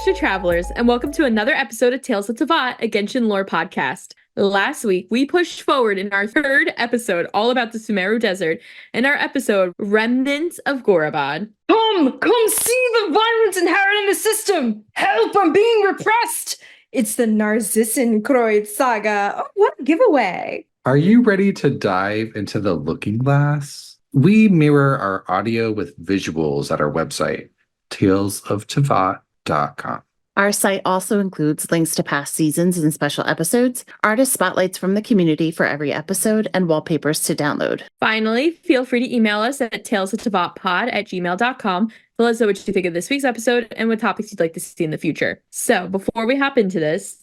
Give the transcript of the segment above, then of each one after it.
extra travelers, and welcome to another episode of Tales of Teyvat, a Genshin Lore podcast. Last week, we pushed forward in our third episode all about the Sumeru Desert, and our episode, Remnants of Gorobod. Come see the violence inherent in the system! Help, I'm being repressed! It's the Narzissenkreuz Saga. Oh, what a giveaway! Are you ready to dive into the looking glass? We mirror our audio with visuals at our website, talesofteyvat.com. Our site also includes links to past seasons and special episodes, artist spotlights from the community for every episode, and wallpapers to download. Finally, feel free to email us at talesofteyvatpod@gmail.com. Tell us what you think of this week's episode and what topics you'd like to see in the future. So before we hop into this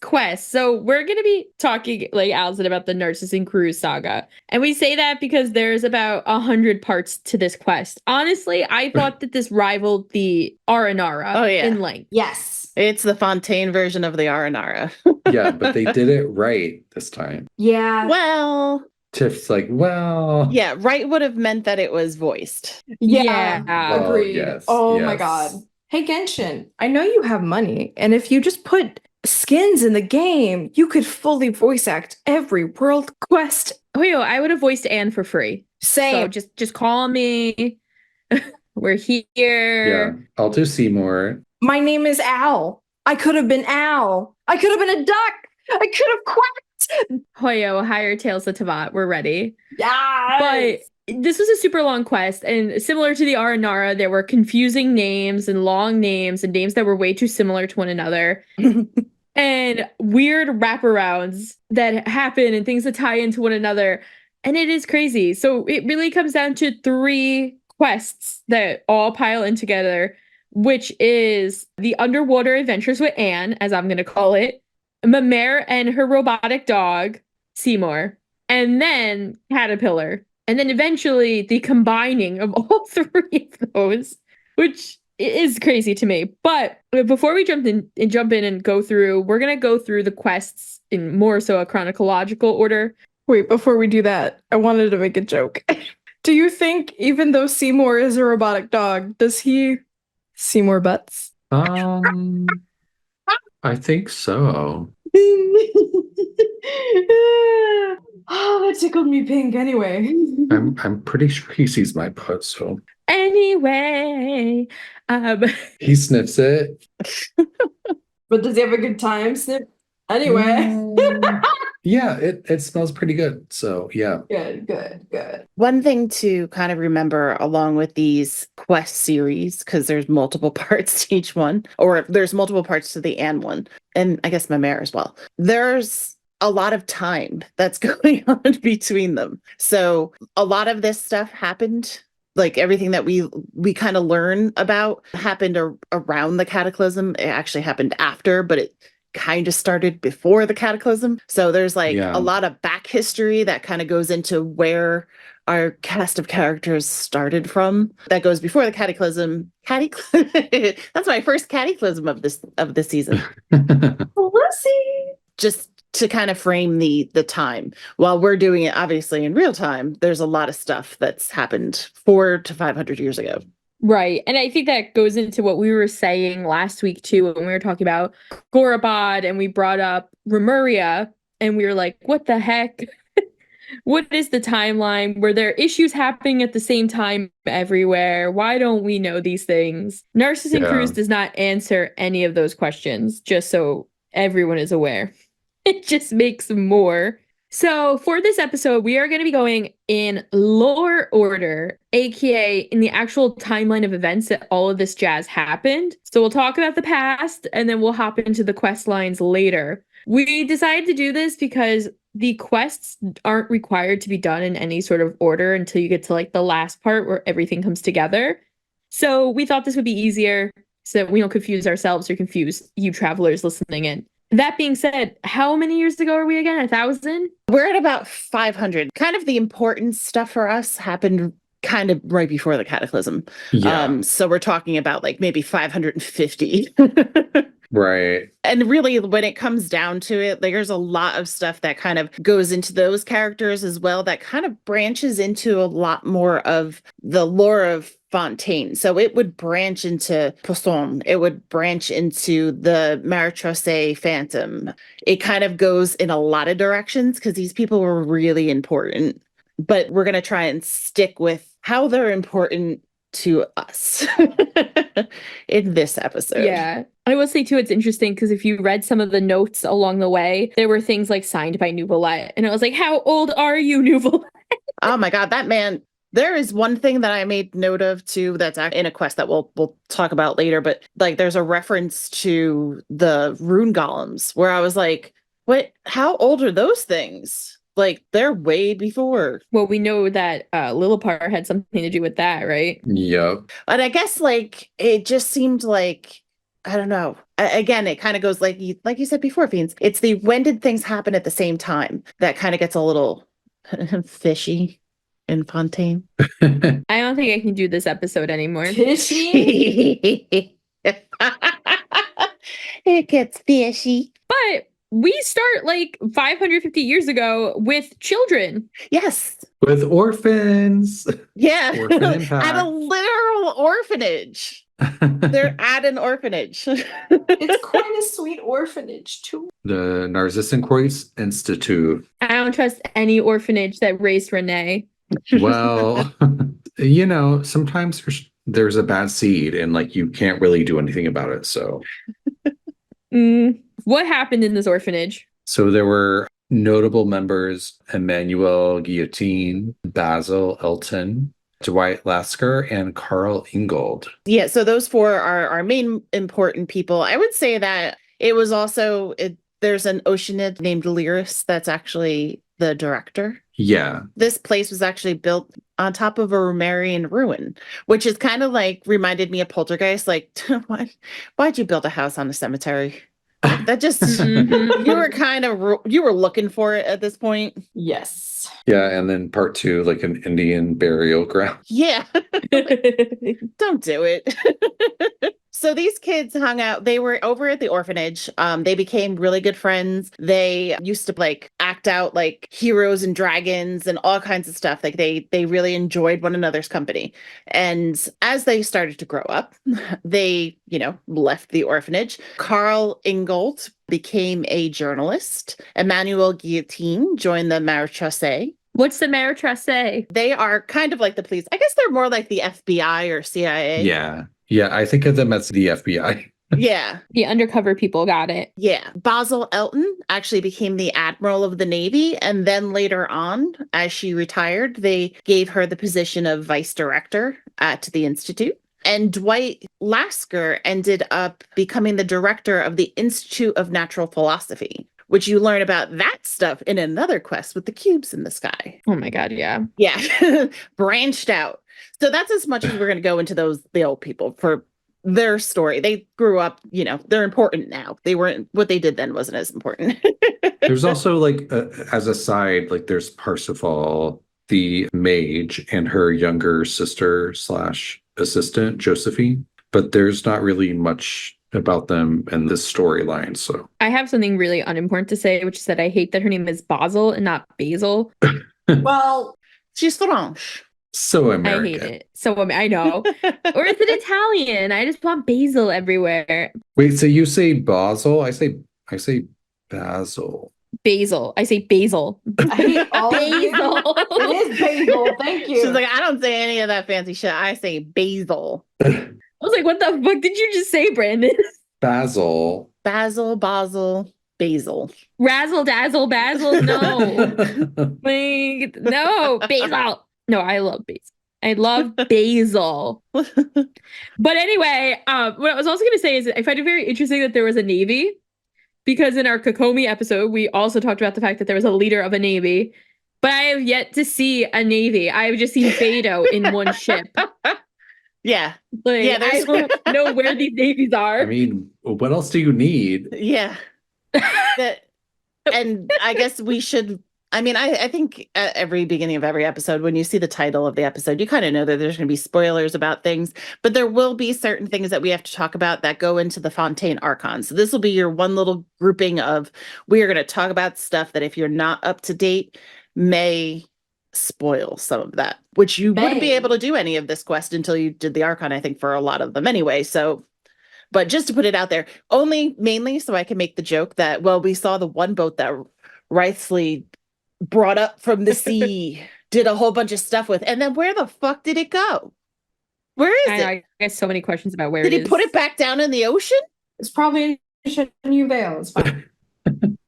quest, so we're going to be talking, like Allison, about the Narzissenkreuz saga. And we say that because there's about 100 parts to this quest. Honestly, I thought that this rivaled the Aranara in length. Yes. It's the Fontaine version of the Aranara. Yeah, but they did it right this time. Yeah. Well... Tiff's like, well... Yeah, right would have meant that it was voiced. Yeah. Agreed. Yes, oh my god. Hey, Genshin, I know you have money, and if you just put skins in the game, you could fully voice act every world quest. Hoyo, I would have voiced Anne for free. Same. So just call me. We're here. Yeah, I'll do Seymour. My name is Al. I could have been Al. I could have been a duck. I could have quacked. Hoyo, hire Tales of Teyvat. We're ready. Yeah. But this was a super long quest, and similar to the Aranara, there were confusing names and long names and names that were way too similar to one another. And weird wraparounds that happen and things that tie into one another. And it is crazy. So it really comes down to 3 quests that all pile in together, which is the underwater adventures with Anne, as I'm going to call it, Mimere and her robotic dog, Seymour, and then Caterpillar. And then eventually the combining of all 3 of those, which is crazy to me. But before we jump in and go through, we're going to go through the quests in more so a chronological order. Wait, before we do that, I wanted to make a joke. Do you think even though Seymour is a robotic dog, does he Seymour butts? I think so. Oh, that tickled me pink anyway. I'm pretty sure he sees my butt, so... Anyway, He sniffs it. But does he have a good time, Snip? Anyway. Yeah, it smells pretty good, so yeah. Good. One thing to kind of remember along with these quest series, because there's multiple parts to each one, or there's multiple parts to the Anne one, and I guess Mimere as well. There's a lot of time that's going on between them. So a lot of this stuff happened, like everything that we kind of learn about happened around the Cataclysm. It actually happened after, but it kind of started before the Cataclysm. So there's a lot of back history that kind of goes into where our cast of characters started from. That goes before the Cataclysm. That's my first Cataclysm of this season. Lucy. Just to kind of frame the time. While we're doing it obviously in real time, there's a lot of stuff that's happened 400 to 500 years ago. Right. And I think that goes into what we were saying last week, too, when we were talking about Gorobod and we brought up Remuria and we were like, what the heck? What is the timeline? Were there issues happening at the same time everywhere? Why don't we know these things? Narzissenkreuz does not answer any of those questions, just so everyone is aware. It just makes more. So for this episode, we are going to be going in lore order, aka in the actual timeline of events that all of this jazz happened. So we'll talk about the past and then we'll hop into the quest lines later. We decided to do this because the quests aren't required to be done in any sort of order until you get to like the last part where everything comes together. So we thought this would be easier so that we don't confuse ourselves or confuse you travelers listening in. That being said, how many years ago are we again? 1,000? We're at about 500. Kind of the important stuff for us happened kind of right before the Cataclysm. Yeah. So we're talking about like maybe 550. Right. And really, when it comes down to it, there's a lot of stuff that kind of goes into those characters as well that kind of branches into a lot more of the lore of Fontaine. So it would branch into Poisson. It would branch into the Maréchaussée Phantom. It kind of goes in a lot of directions because these people were really important. But we're going to try and stick with how they're important to us in this episode. Yeah. I will say too, it's interesting because if you read some of the notes along the way, there were things like signed by Nouvelette. And I was like, how old are you, Nouvelette? Oh my God, that man. There is one thing that I made note of too that's in a quest that we'll talk about later, but like there's a reference to the rune golems where I was like, what, how old are those things? Like they're way before. Well, we know that Lillipar had something to do with that, right? Yep. But I guess like it just seemed like, I don't know. Again, it kind of goes like you said before, Fiends. It's the when did things happen at the same time that kind of gets a little fishy in Fontaine. I don't think I can do this episode anymore. Fishy. It gets fishy. But we start like 550 years ago with children. Yes. With orphans. Yeah. Orphan At Impact. a literal orphanage. They're at an orphanage. It's quite a sweet orphanage, too. The Narzissenkreuz Institute. I don't trust any orphanage that raised Renee. Well, sometimes there's a bad seed and like you can't really do anything about it. So What happened in this orphanage? So there were notable members: Emmanuel Guillotine, Basil Elton, Dwight Lasker, and Carl Ingold. Yeah, so those four are our main important people. I would say that it was also, there's an Oceanid named Lyris that's actually the director. Yeah. This place was actually built on top of a Romarian ruin, which is kind of like reminded me of Poltergeist. Like, why'd you build a house on a cemetery? Like, that just, you were looking for it at this point. Yes. Yeah, and then part 2, like an Indian burial ground. Yeah. Don't do it. So these kids hung out. They were over at the orphanage. They became really good friends. They used to like act out like heroes and dragons and all kinds of stuff. Like they really enjoyed one another's company. And as they started to grow up, they, left the orphanage. Carl Ingold became a journalist. Emmanuel Guillotine joined the Maréchaussée. What's the Maréchaussée? They are kind of like the police. I guess they're more like the FBI or CIA. Yeah. Yeah, I think of them as the FBI. Yeah. The undercover people, got it. Yeah. Basil Elton actually became the admiral of the Navy. And then later on, as she retired, they gave her the position of vice director at the Institute. And Dwight Lasker ended up becoming the director of the Institute of Natural Philosophy, which you learn about that stuff in another quest with the cubes in the sky. Oh my God, yeah. Yeah. Branched out. So that's as much as we're going to go into the old people for their story. They grew up, they're important now. They weren't, what they did then wasn't as important. There's also like, as a side, like there's Parsifal, the mage, and her younger sister / assistant, Josephine. But there's not really much about them in this storyline. So I have something really unimportant to say, which is that I hate that her name is Basil and not Basil. Well, She's French. so American. I hate it. So I know. Or it's an Italian. I just want basil everywhere. Wait, so you say Basil? I say Basil. Basil. I say basil. I hate all of you. Basil. It is basil. Thank you. She's like, I don't say any of that fancy shit. I say basil. I was like, what the fuck did you just say, Brandon? Basil. Basil, basil. Razzle dazzle basil. No. Like, no, basil. No, I love basil. I love basil. But anyway, what I was also going to say is I find it very interesting that there was a navy, because in our Kokomi episode, we also talked about the fact that there was a leader of a navy, but I have yet to see a navy. I have just seen Beto in one ship. Yeah. Like, Yeah, I don't know where these navies are. I mean, what else do you need? Yeah. And I guess we should I mean, I think at every beginning of every episode, when you see the title of the episode, you kind of know that there's going to be spoilers about things, but there will be certain things that we have to talk about that go into the Fontaine Archon. So this will be your one little grouping of, we are going to talk about stuff that if you're not up to date, may spoil some of that, which you wouldn't be able to do any of this quest until you did the Archon, I think, for a lot of them anyway. So, but just to put it out there, only mainly so I can make the joke that, well, we saw the one boat that Wriothesley brought up from the sea, did a whole bunch of stuff with, and then where the fuck did it go? Where is it? I get so many questions about where Did it he is. put it back down in the ocean? It's probably a new veil. It's fine.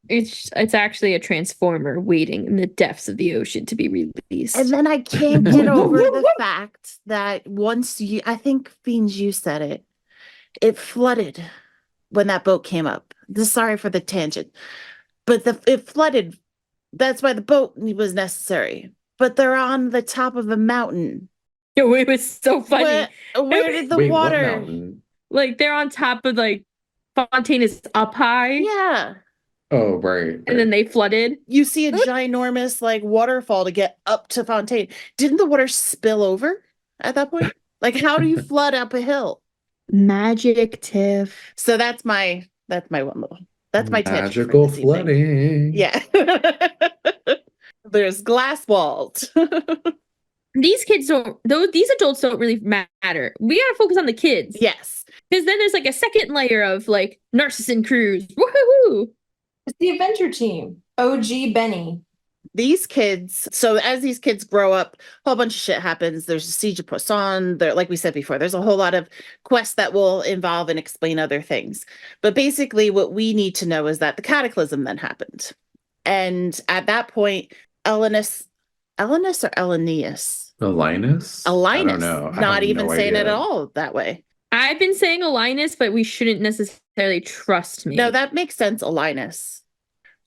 It's actually a transformer waiting in the depths of the ocean to be released. And then I can't get over the fact that once you, I think, Fiends, you said it, it flooded when that boat came up. Sorry for the tangent, but it flooded. That's why the boat was necessary. But they're on the top of a mountain. It was so funny. Where did the Wait, what water? mountain? Like they're on top of like Fontaine is up high. Yeah. Oh, right. And then they flooded. You see a ginormous like waterfall to get up to Fontaine. Didn't the water spill over at that point? Like, how do you flood up a hill? Magic, Tiff. So that's my one little. That's my tangent for Magical this evening. flooding. Yeah. There's glass walls. These kids don't, though, these adults don't really matter. We gotta focus on the kids. Yes. Because then there's like a second layer of like Narzissenkreuz. Woohoo! It's the adventure team. OG Benny. These kids, so as these kids grow up, a whole bunch of shit happens. There's a siege of Poisson. There, like we said before, there's a whole lot of quests that will involve and explain other things. But basically, what we need to know is that the cataclysm then happened. And at that point, Elinus or Elenius? Linus? I don't know. I Not have even no saying it idea. at all that way. I've been saying Alinus, but we shouldn't necessarily trust me. No, that makes sense, Elinus.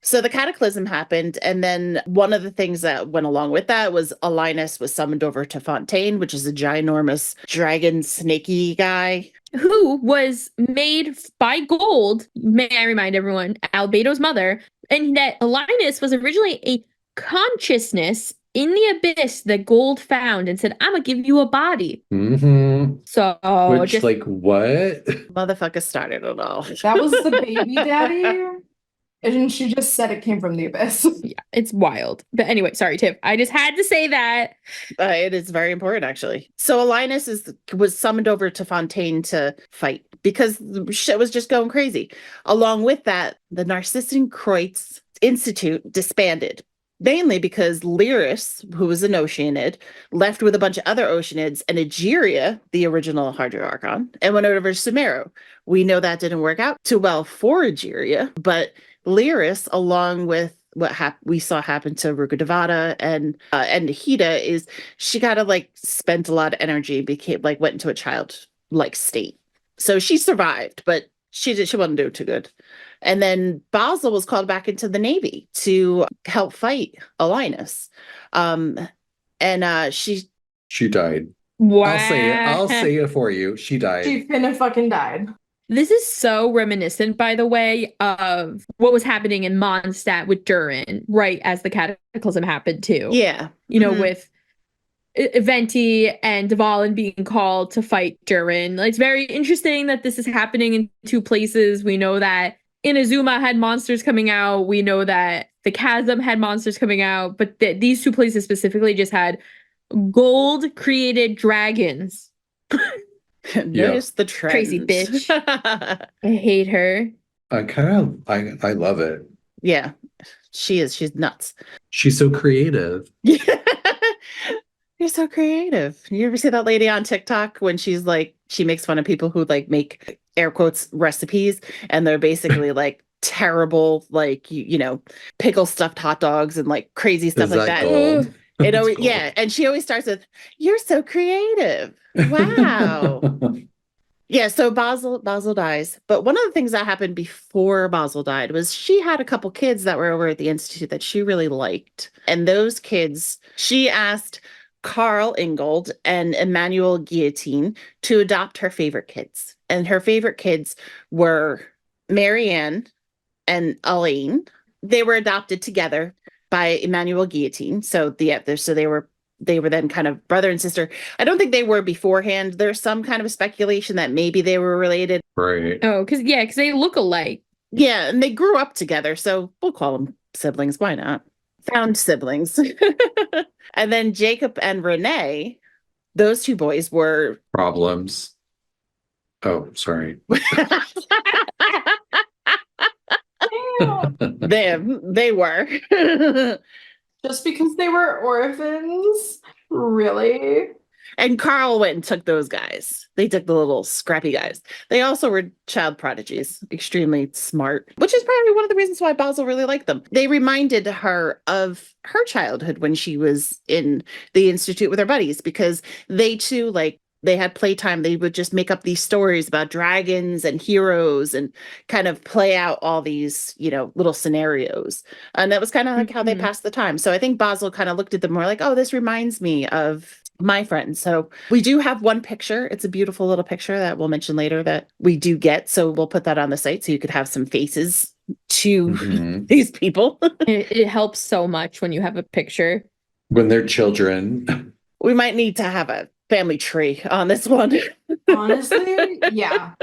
So the cataclysm happened, and then one of the things that went along with that was Alinus was summoned over to Fontaine, which is a ginormous dragon snaky guy. Who was made by gold, may I remind everyone, Albedo's mother, and that Alinus was originally a consciousness in the abyss that gold found and said, I'm gonna give you a body. Mm-hmm. So Which, just like, what? Motherfucker started it all. That was the baby daddy. And she just said it came from the abyss. yeah, it's wild. But anyway, sorry, Tiff. I just had to say that. It is very important, actually. So Alinus was summoned over to Fontaine to fight because the shit was just going crazy. Along with that, the Narzissenkreuz Institute disbanded. Mainly because Lyris, who was an Oceanid, left with a bunch of other Oceanids, and Egeria, the original Hydro Archon, and went over to Sumeru. We know that didn't work out too well for Egeria, but Lyris, along with what we saw happen to Rukkhadevata and Hida, is she kind of like spent a lot of energy, became like went into a childlike state. So she survived, but she wasn't doing too good. And then Basil was called back into the Navy to help fight Alinus. She died. Wow. I'll say it for you. She died. She finna fucking died. This is so reminiscent, by the way, of what was happening in Mondstadt with Durin, right as the cataclysm happened too. Yeah. You know, with Venti and Dvalin being called to fight Durin. It's very interesting that this is happening in two places. We know that Inazuma had monsters coming out. We know that the Chasm had monsters coming out, but these two places specifically just had gold-created dragons. Notice the trend. Crazy bitch. I hate her. I love it. Yeah, she is. She's nuts. She's so creative. You're so creative. You ever see that lady on TikTok when she's like, she makes fun of people who like make air quotes recipes, and they're basically like terrible, like you know, pickle stuffed hot dogs and like crazy stuff like that. Gold? It always, yeah, and she always starts with, "You're so creative." Wow. Yeah, so Basil dies. But one of the things that happened before Basil died was she had a couple kids that were over at the Institute that she really liked. And those kids, she asked Carl Ingold and Emmanuel Guillotine to adopt her favorite kids. And her favorite kids were Marianne and Elaine. They were adopted together. by Emmanuel Guillotine. So they were then kind of brother and sister. I don't think they were beforehand. There's some kind of speculation that maybe they were related. Right. Oh, because they look alike. Yeah, and they grew up together, so we'll call them siblings. Why not? Found siblings. And then Jacob and Renee, those two boys were Problems. Oh, sorry. they were. Just because they were orphans? Really? And Carl went and took those guys. They took the little scrappy guys. They also were child prodigies, extremely smart, which is probably one of the reasons why Basil really liked them. They reminded her of her childhood when she was in the institute with her buddies, because they too, like, they had playtime. They would just make up these stories about dragons and heroes and kind of play out all these, little scenarios. And that was kind of like how they passed the time. So I think Basil kind of looked at them more like, oh, this reminds me of my friends. So we do have one picture. It's a beautiful little picture that we'll mention later that we do get. So we'll put that on the site so you could have some faces to these people. It helps so much when you have a picture. When they're children. We might need to have a family tree on this one. Honestly, yeah.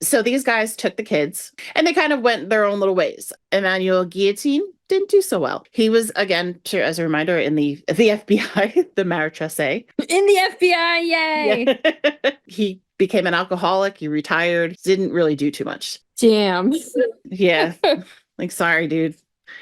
So these guys took the kids and they kind of went their own little ways. Emmanuel Guillotine didn't do so well. He was, again, as a reminder, in the FBI, the Maréchaussée. In the FBI, yay! Yeah. He became an alcoholic. He retired. Didn't really do too much. Damn. Yeah. Like, sorry, dude.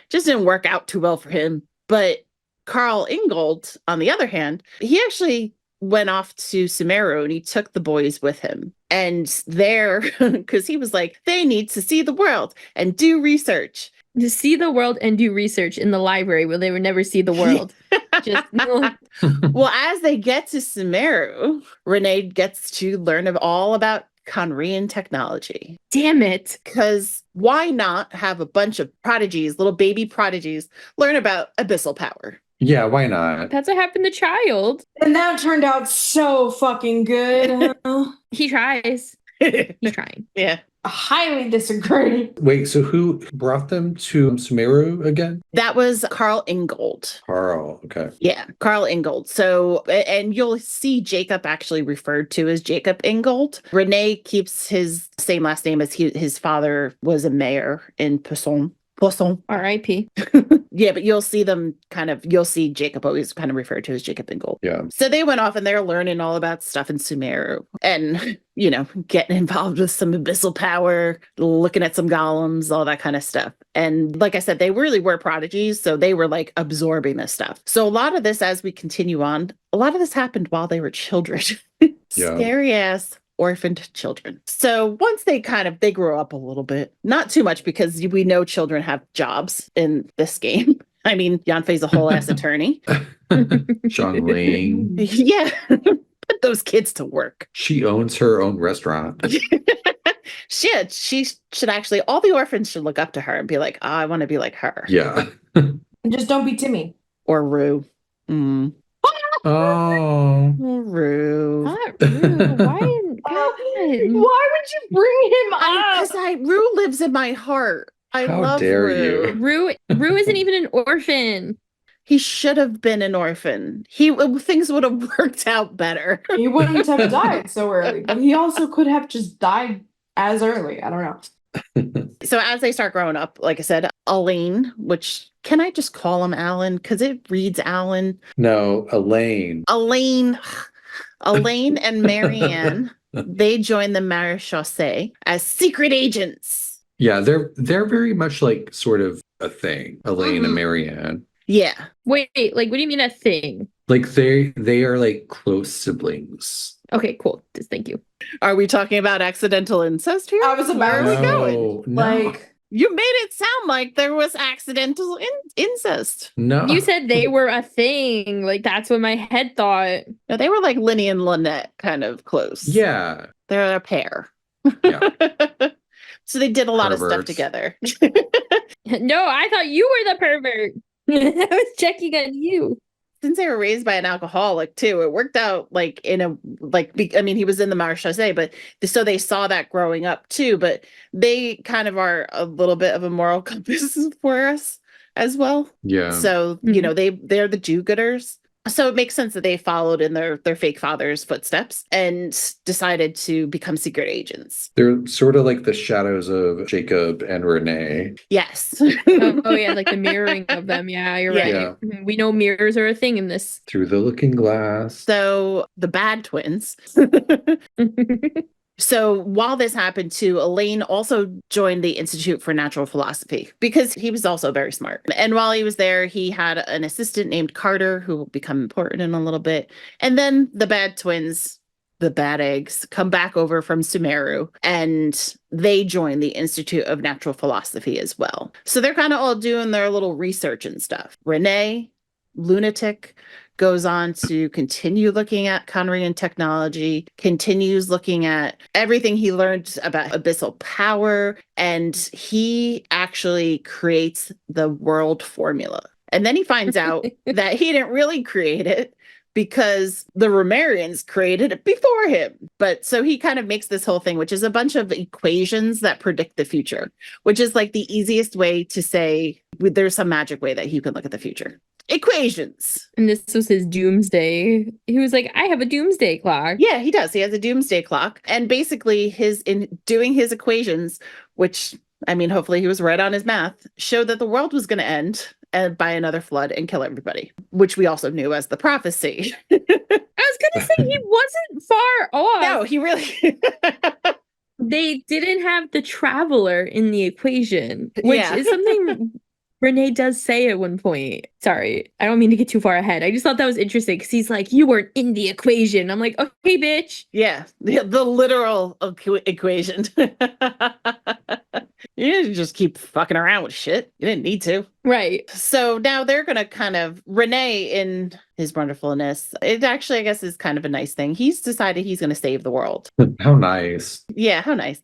Just didn't work out too well for him. But Carl Ingold, on the other hand, he actually went off to Sumeru and he took the boys with him. And there, because he was like, they need to see the world and do research. To see the world and do research in the library where they would never see the world. Just Well, as they get to Sumeru, Renee gets to learn all about Conrian technology. Damn it. Because why not have a bunch of prodigies, little baby prodigies, learn about abyssal power? Yeah, why not? That's what happened to Child. And that turned out so fucking good. He tries. He's trying. Yeah. I highly disagree. Wait, so who brought them to Sumeru again? That was Carl Ingold. Carl, okay. Yeah, Carl Ingold. So, and you'll see Jacob actually referred to as Jacob Ingold. Renee keeps his same last name as his father was a mayor in Poisson. R.I.P. Yeah, but you'll see Jacob always kind of referred to as Jacob Ingold. Yeah. So they went off and they're learning all about stuff in Sumeru and, getting involved with some abyssal power, looking at some golems, all that kind of stuff. And like I said, they really were prodigies. So they were like absorbing this stuff. So a lot of this, as we continue on, a lot of this happened while they were children. Scary ass orphaned children. So once they grow up a little bit, not too much because we know children have jobs in this game. I mean, Yanfei's a whole ass attorney. Sean Ling. Yeah. Put those kids to work. She owns her own restaurant. She should actually, all the orphans should look up to her and be like, oh, I want to be like her. Yeah. Just don't be Timmy. Or Rue. Oh. Rue. Not rude. Why? God. Why would you bring him up? Because Rue lives in my heart. I How love dare Rue. you. Rue isn't even an orphan. He should have been an orphan. Things would have worked out better. He wouldn't have died so early, but he also could have just died as early. I don't know. So as they start growing up, like I said, Elaine, which can I just call him Alan? Because it reads Alan. No, Elaine. Elaine and Marianne, they join the Maréchaussée as secret agents. Yeah, they're very much like sort of a thing, Elaine and Marianne. Yeah. Wait, like, what do you mean a thing? Like they are like close siblings. Okay, cool. Just thank you. Are we talking about accidental incest here? I was about Where are to we say, going? No. Like, You made it sound like there was accidental incest. No. You said they were a thing. Like, that's what my head thought. No, they were like Linny and Lynette kind of close. Yeah. They're a pair. Yeah. So they did a lot of stuff Perverts. together. No, I thought you were the pervert. I was checking on you. Since they were raised by an alcoholic too, it worked out like he was in the Maréchaussée, but so they saw that growing up too, but they kind of are a little bit of a moral compass for us as well. Yeah. So, they're the do-gooders. So it makes sense that they followed in their fake father's footsteps and decided to become secret agents. They're sort of like the shadows of Jacob and Renee. Yes. Oh yeah, like the mirroring of them. Yeah, you're right. Yeah. We know mirrors are a thing in this. Through the looking glass. So the bad twins. So while this happened too, Elaine also joined the Institute for Natural Philosophy because he was also very smart. And while he was there, he had an assistant named Carter, who will become important in a little bit. And then the bad twins, the bad eggs, come back over from Sumeru and they join the Institute of Natural Philosophy as well. So they're kind of all doing their little research and stuff. Renee, lunatic, goes on to continue looking at Conrian technology, continues looking at everything he learned about abyssal power, and he actually creates the world formula. And then he finds out that he didn't really create it because the Romarians created it before him. But so he kind of makes this whole thing, which is a bunch of equations that predict the future, which is like the easiest way to say there's some magic way that you can look at the future. Equations. And this was his doomsday. He was like, I have a doomsday clock. Yeah, he does. He has a doomsday clock. And basically in doing his equations, which, I mean, hopefully he was right on his math, showed that the world was going to end by another flood and kill everybody, which we also knew as the prophecy. I was going to say, he wasn't far off. No, he really... They didn't have the traveler in the equation, which is something Renee does say at one point. Sorry, I don't mean to get too far ahead. I just thought that was interesting because he's like, you weren't in the equation. I'm like, okay, bitch. Yeah, the literal equation. You didn't just keep fucking around with shit. You didn't need to. Right. So now they're going to kind of, Renee in his wonderfulness, it actually, I guess, is kind of a nice thing. He's decided he's going to save the world. How nice. Yeah, how nice.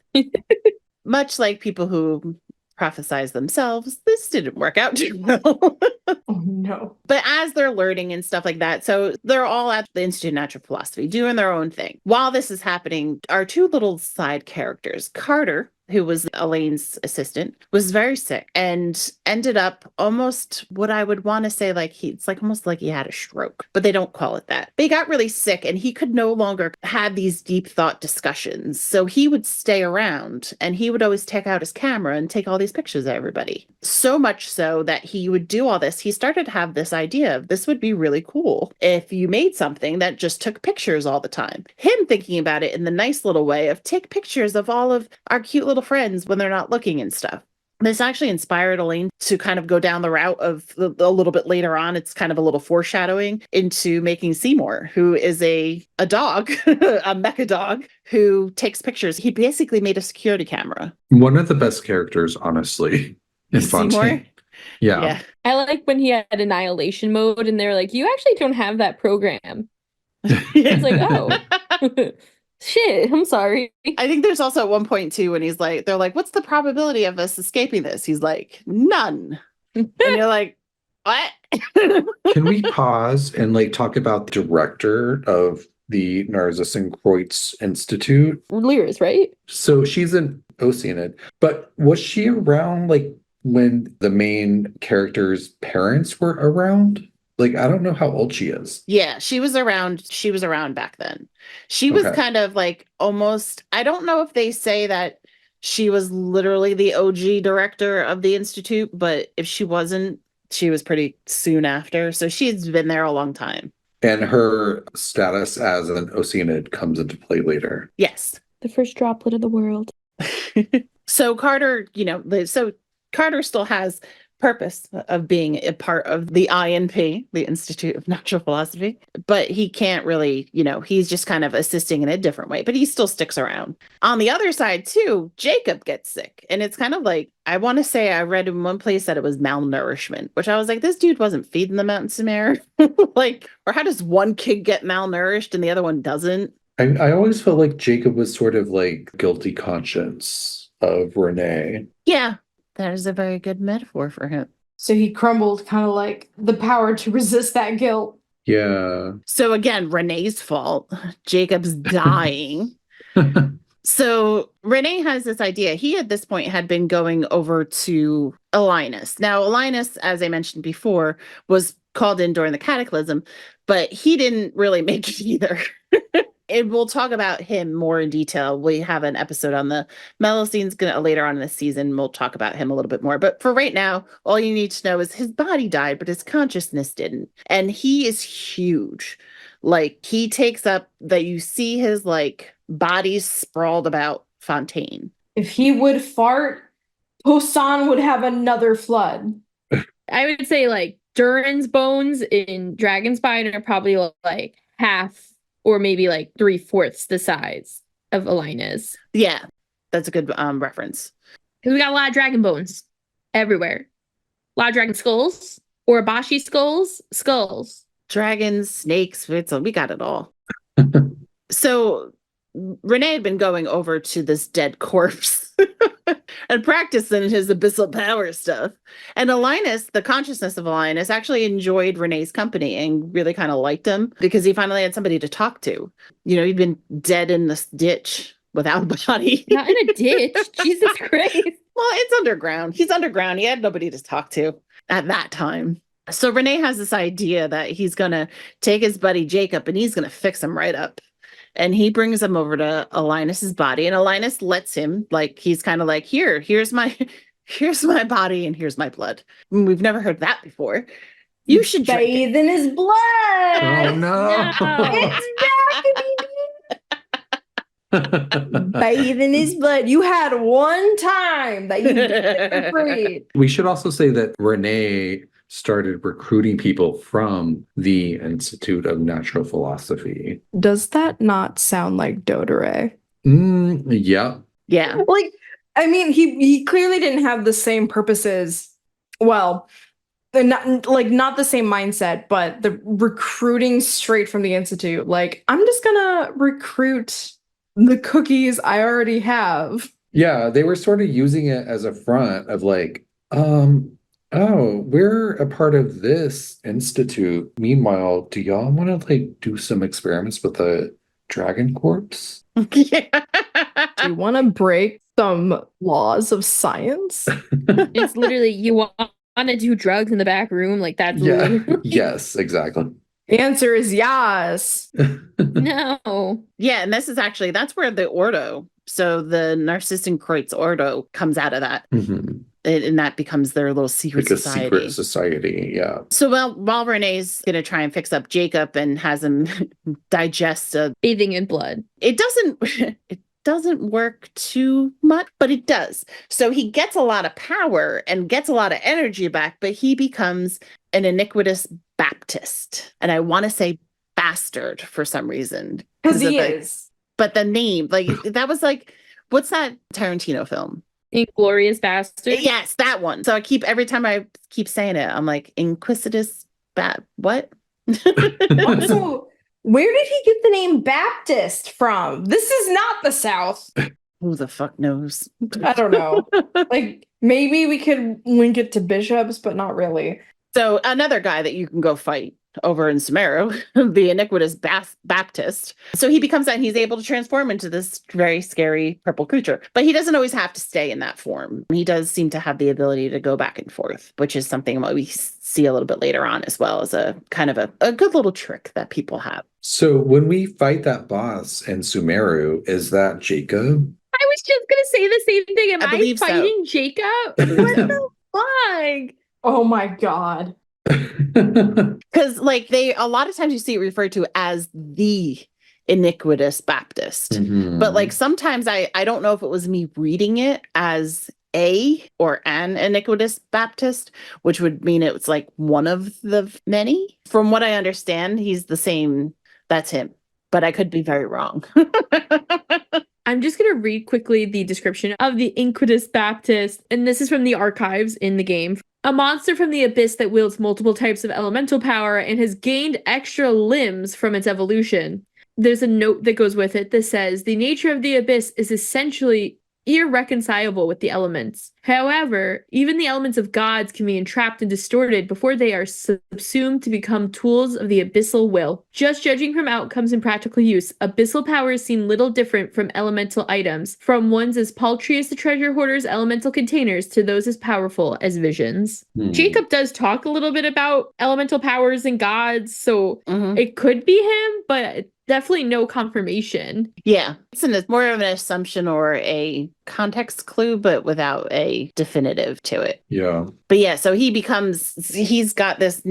Much like people who prophesize themselves, this didn't work out too well. Oh no. But as they're learning and stuff like that, so they're all at the Institute of Natural Philosophy doing their own thing. While this is happening, our two little side characters, Carter, who was Elaine's assistant, was very sick and ended up almost what I would want to say, like it's like almost like he had a stroke, but they don't call it that. But he got really sick and he could no longer have these deep thought discussions. So he would stay around and he would always take out his camera and take all these pictures of everybody. So much so that he would do all this. He started to have this idea of this would be really cool if you made something that just took pictures all the time. Him thinking about it in the nice little way of take pictures of all of our cute little friends when they're not looking and stuff. This actually inspired Elaine to kind of go down the route of a little bit later on. It's kind of a little foreshadowing into making Seymour, who is a dog, a mecha dog who takes pictures. He basically made a security camera. One of the best characters, honestly, in Seymour? Fontaine. Yeah. I like when he had annihilation mode and they're like, you actually don't have that program. It's like, oh. Shit, I'm sorry. I think there's also at one point too when he's like, they're like, what's the probability of us escaping this? He's like, none. And you're like, what? Can we pause and like talk about the director of the Narzissenkreuz Institute? Lyris, right? So she's an Oceanid, but was she around like when the main character's parents were around? Like, I don't know how old she is. Yeah, she was around back then. She was kind of like almost, I don't know if they say that she was literally the OG director of the Institute, but if she wasn't, she was pretty soon after. So she's been there a long time. And her status as an Oceanid comes into play later. Yes. The first droplet of the world. So Carter, Carter still has purpose of being a part of the INP, the Institute of Natural Philosophy, but he can't really, he's just kind of assisting in a different way, but he still sticks around. On the other side too, Jacob gets sick, and it's kind of like, I want to say I read in one place that it was malnourishment, which I was like, this dude wasn't feeding them out in Sumer. Like, or how does one kid get malnourished and the other one doesn't? I always felt like Jacob was sort of like guilty conscience of Renee. Yeah. That is a very good metaphor for him. So he crumbled, kind of like the power to resist that guilt. Yeah. So again, Renee's fault. Jacob's dying. So Renee has this idea. He at this point had been going over to Alinus. Now, Alinus, as I mentioned before, was called in during the Cataclysm, but he didn't really make it either. And we'll talk about him more in detail. We have an episode on the Melusines later on in the season. We'll talk about him a little bit more. But for right now, all you need to know is his body died, but his consciousness didn't. And he is huge. Like, he takes up that you see his like body sprawled about Fontaine. If he would fart, Poisson would have another flood. I would say like Durin's bones in Dragonspine are probably like half or maybe like 3/4 the size of Alina's. Yeah, that's a good reference. Because we got a lot of dragon bones everywhere. A lot of dragon skulls, Orobashi skulls. Dragons, snakes, we got it all. So Renee had been going over to this dead corpse and practicing his abyssal power stuff. And Alinus, the consciousness of Alinus, actually enjoyed Renee's company and really kind of liked him because he finally had somebody to talk to. You know, he'd been dead in this ditch without a body. Not in a ditch. Jesus Christ. Well, it's underground. He's underground. He had nobody to talk to at that time. So Renee has this idea that he's going to take his buddy Jacob and he's going to fix him right up. And he brings him over to Alinus's body, and Alinus lets him, like, he's kind of like, here's my body and here's my blood. We've never heard that before. You should bathe in his blood. Oh no. It's back. Bathe in his blood. You had one time that you did it for free. We should also say that Renee started recruiting people from the Institute of Natural Philosophy. Does that not sound like Dodore? Yeah. Yeah. Like, I mean, he clearly didn't have the same purposes. Well, they're not the same mindset, but the recruiting straight from the Institute. Like, I'm just gonna recruit the cookies I already have. Yeah, they were sort of using it as a front of like, oh, we're a part of this institute. Meanwhile, do y'all want to like do some experiments with the dragon corpse? Yeah. Do you want to break some laws of science? It's literally, you want to do drugs in the back room? Like, that's Yeah. literally... Yes, exactly. The answer is yes. No. Yeah, and this is actually, that's where the Ordo, so the Narzissenkreuz Ordo comes out of that. Mhm. And that becomes their little secret Like a society. secret society, yeah. So while Renee's going to try and fix up Jacob and has him digest Bathing in blood. it doesn't work too much, but it does. So he gets a lot of power and gets a lot of energy back, but he becomes an iniquitous Baptist. And I want to say bastard for some reason. Because he is. But the name, like, that was like, what's that Tarantino film? Inglorious Bastard. Yes, that one. So every time I keep saying it, I'm like, inquisitus what? Also, where did he get the name Baptist from? This is not the South. Who the fuck knows? I don't know. Like, maybe we could link it to bishops, but not really. So another guy that you can go fight over in Sumeru, the iniquitous Baptist. So he becomes that, and he's able to transform into this very scary purple creature. But he doesn't always have to stay in that form. He does seem to have the ability to go back and forth, which is something that we see a little bit later on, as well as a kind of a good little trick that people have. So when we fight that boss in Sumeru, is that Jacob? I was just going to say the same thing. Am I I believe so. fighting Jacob? What the fuck? Oh my god. Because like a lot of times you see it referred to as the iniquitous Baptist. Mhm. But like sometimes I don't know if it was me reading it as a or an iniquitous Baptist, which would mean it's like one of the many. From what I understand, he's the same. That's him. But I could be very wrong. I'm just going to read quickly the description of the Iniquitous Baptist, and this is from the archives in the game. A monster from the abyss that wields multiple types of elemental power and has gained extra limbs from its evolution. There's a note that goes with it that says, the nature of the abyss is essentially irreconcilable with the elements. However, even the elements of gods can be entrapped and distorted before they are subsumed to become tools of the abyssal will. Just judging from outcomes and practical use, abyssal powers seem little different from elemental items, from ones as paltry as the treasure hoarder's elemental containers to those as powerful as visions. Jacob does talk a little bit about elemental powers and gods, so it could be him, but definitely no confirmation. Yeah, it's more of an assumption or a context clue, but without a definitive to it. Yeah. But yeah, so he's got this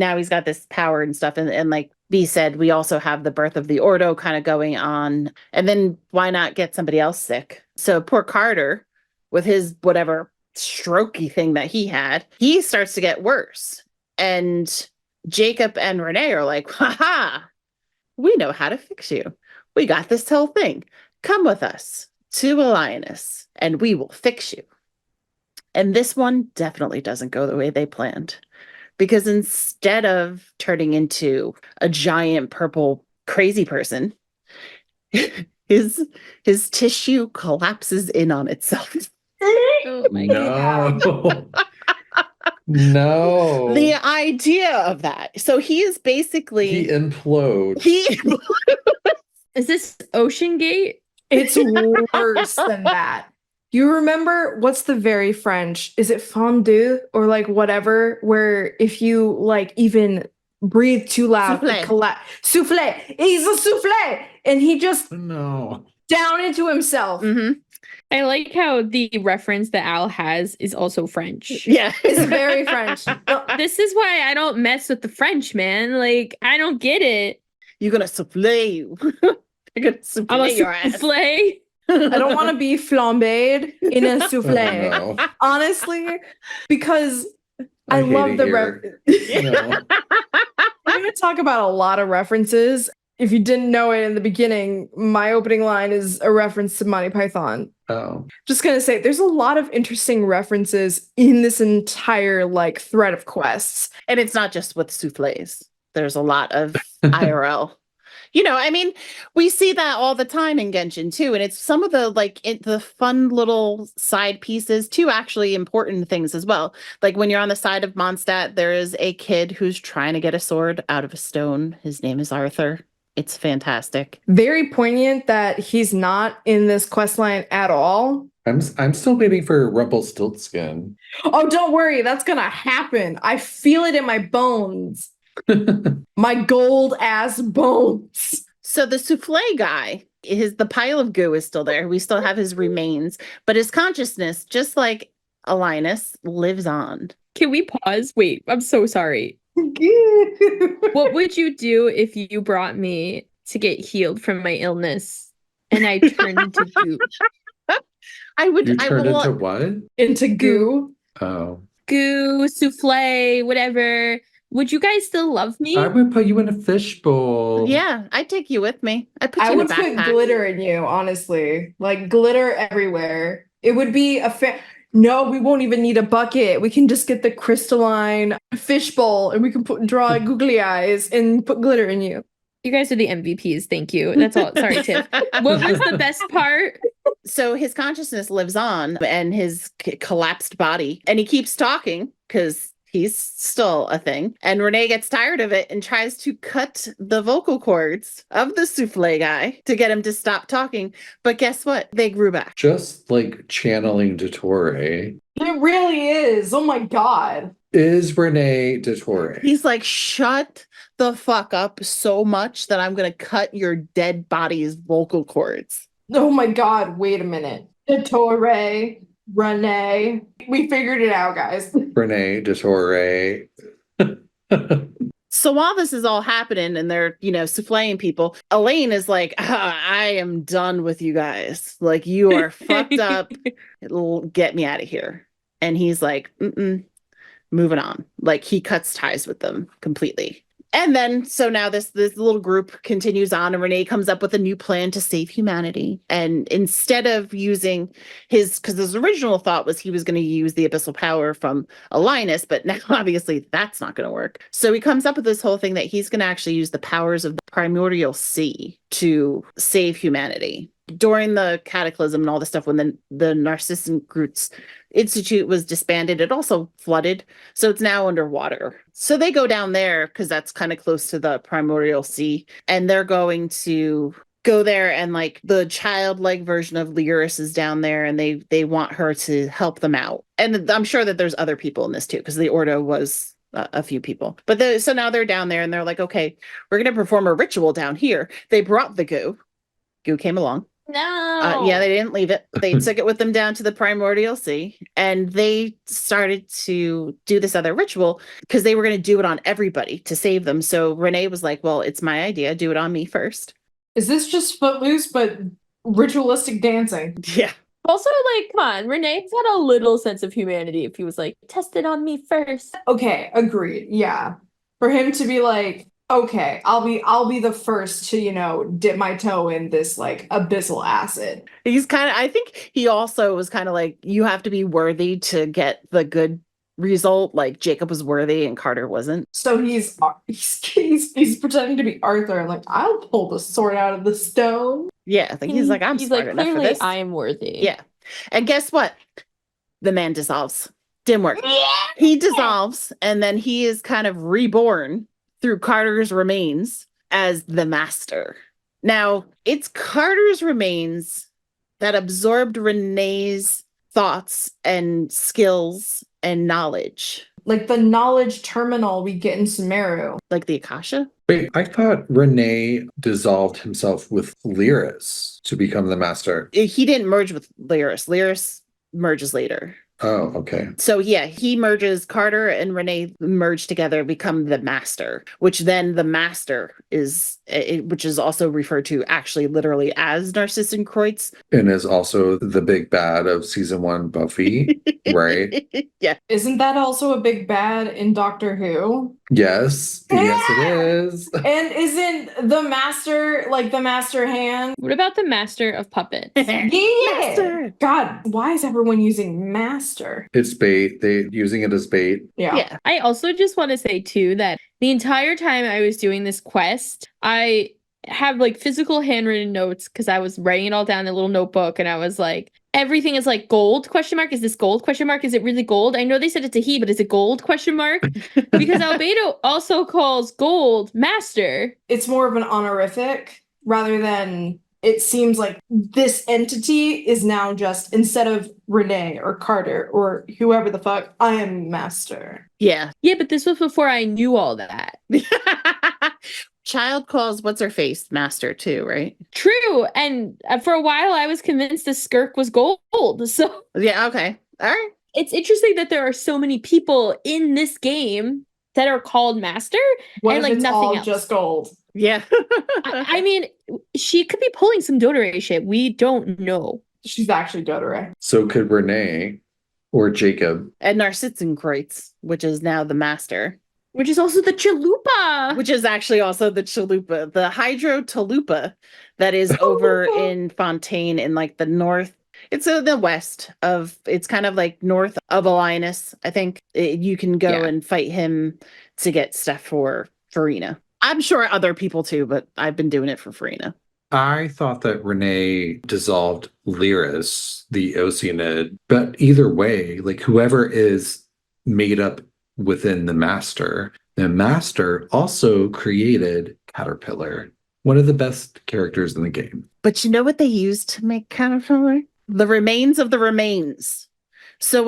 power and stuff. And like B said, we also have the birth of the Ordo kind of going on. And then why not get somebody else sick? So poor Carter, with his whatever strokey thing that he had, he starts to get worse. And Jacob and Renee are like, haha, we know how to fix you. We got this whole thing. Come with us to a lioness and we will fix you. And this one definitely doesn't go the way they planned. Because instead of turning into a giant purple crazy person, his tissue collapses in on itself. Oh my god. No. No. The idea of that. So he is basically He implodes. Is this Ocean Gate? It's worse than that. You remember what's the very French? Is it fondue or like whatever? Where if you like even breathe too loud, Souffle. it collapse. Souffle. He's a souffle, and he just No. down into himself. I like how the reference that Al has is also French. Yeah. It's very French. This is why I don't mess with the French, man. Like, I don't get it. You're gonna souffle you. You're gonna souffle I'm a your ass. souffle. I don't want to be flambéed in a souffle. Oh, no. Honestly, because I hate love it the here. No. I'm going to talk about a lot of references. If you didn't know it in the beginning, my opening line is a reference to Monty Python. Oh. Just going to say, there's a lot of interesting references in this entire like thread of quests. And it's not just with souffles. There's a lot of IRL. You know, I mean, we see that all the time in Genshin too, and it's some of the the fun little side pieces to actually important things as well. Like when you're on the side of Mondstadt, there is a kid who's trying to get a sword out of a stone. His name is Arthur. It's fantastic. Very poignant that he's not in this quest line at all. I'm still waiting for Rumpelstiltskin. Oh, don't worry, that's gonna happen. I feel it in my bones. My gold ass bones. So the souffle guy, the pile of goo is still there. We still have his remains, but his consciousness, just like Alinus, lives on. Can we pause? Wait, I'm so sorry. What would you do if you brought me to get healed from my illness and I turned into goo? You turned into what? Into goo. Oh. Goo, souffle, whatever. Would you guys still love me? I would put you in a fishbowl. Yeah, I'd take you with me. I put I you in would a put backpack. glitter in you, honestly. Like glitter everywhere. It would be a No, we won't even need a bucket. We can just get the crystalline fishbowl and we can draw googly eyes and put glitter in you. You guys are the MVPs. Thank you. That's all. Sorry, Tiff. What was the best part? So his consciousness lives on and his collapsed body, and he keeps talking because he's still a thing. And Renee gets tired of it and tries to cut the vocal cords of the souffle guy to get him to stop talking. But guess what? They grew back. Just like channeling Dottore. It really is. Oh my God. Is Renee Dottore? He's like, shut the fuck up so much that I'm going to cut your dead body's vocal cords. Oh my God. Wait a minute. Dottore, Renee. We figured it out, guys. Renee Dottore. So while this is all happening and they're, souffleing people, Elaine is like, I am done with you guys. Like, you are fucked up. Get me out of here. And he's like, moving on. Like, he cuts ties with them completely. And then, so now this little group continues on, and Renee comes up with a new plan to save humanity. And instead of using because his original thought was he was going to use the abyssal power from Alinus, but now obviously that's not going to work. So he comes up with this whole thing that he's going to actually use the powers of the primordial sea to save humanity. during the cataclysm and all this stuff, when the Narzissenkreuz Institute was disbanded, it also flooded. So it's now underwater. So they go down there because that's kind of close to the primordial sea. And they're going to go there, and like the childlike version of Lyris is down there, and they want her to help them out. And I'm sure that there's other people in this too, because the Ordo was a few people. But so now they're down there, and they're like, okay, we're going to perform a ritual down here. They brought the goo. Goo came along. No. Yeah, they didn't leave it. They took it with them down to the primordial sea, and they started to do this other ritual because they were going to do it on everybody to save them. So Renee was like, well, it's my idea. Do it on me first. Is this just Footloose, but ritualistic dancing? Yeah. Also, like, come on, Renee's got a little sense of humanity if he was like, test it on me first. Okay, agreed. Yeah. For him to be like, okay, I'll be the first to, dip my toe in this like abyssal acid. He's kind of, I think he also was kind of like, you have to be worthy to get the good result. Like Jacob was worthy and Carter wasn't. So he's pretending to be Arthur. Like, I'll pull the sword out of the stone. Yeah, I think he's like, I'm smart enough for clearly this. I am worthy. Yeah. And guess what? The man dissolves. Didn't work. He dissolves, and then he is kind of reborn through Carter's remains as the master. Now, it's Carter's remains that absorbed Renee's thoughts and skills and knowledge. Like the knowledge terminal we get in Sumeru. Like the Akasha? Wait, I thought Renee dissolved himself with Lyris to become the master. He didn't merge with Lyris. Lyris merges later. Oh, okay. So yeah, he merges, Carter and Renee merge together, become the master, which then the master is, which is also referred to actually literally as Narzissenkreuz. And is also the big bad of season 1 Buffy, right? Yeah. Isn't that also a big bad in Doctor Who? Yes. Yes, it is. And isn't the master like the master hand? What about the master of puppets? Yeah. Master. God, why is everyone using master? It's bait. They using it as bait. Yeah. Yeah. I also just want to say too that the entire time I was doing this quest, I have like physical handwritten notes because I was writing it all down in a little notebook, and I was like, everything is like gold ? Is this gold ? Is it really gold? I know they said it's a he, but is it gold ? Because Albedo also calls gold master. It's more of an honorific rather than it seems like this entity is now just, instead of Renee or Carter or whoever the fuck, I am master. Yeah. Yeah, but this was before I knew all that. Child calls what's her face master too, right? True. And for a while I was convinced the skirk was gold. So Yeah, okay. All right. it's interesting that there are so many people in this game that are called master. What And, if like, it's nothing all else? just gold? Yeah. I mean, she could be pulling some Dotare shit. We don't know. She's actually Dotare. So could Renee or Jacob. And Narzissenkreuz, which is now the master. Which is also the chalupa. Which is actually also the chalupa, the hydro chalupa that is over in Fontaine in like the north. It's in the west of, it's kind of like north of Alinus. I think you can go and fight him to get stuff for Farina. I'm sure other people too, but I've been doing it for Farina. I thought that Renee dissolved Lyris, the Oceanid, but either way, like whoever is made up within the master also created Caterpillar, one of the best characters in the game. But you know what they used to make Caterpillar? The remains of the remains. So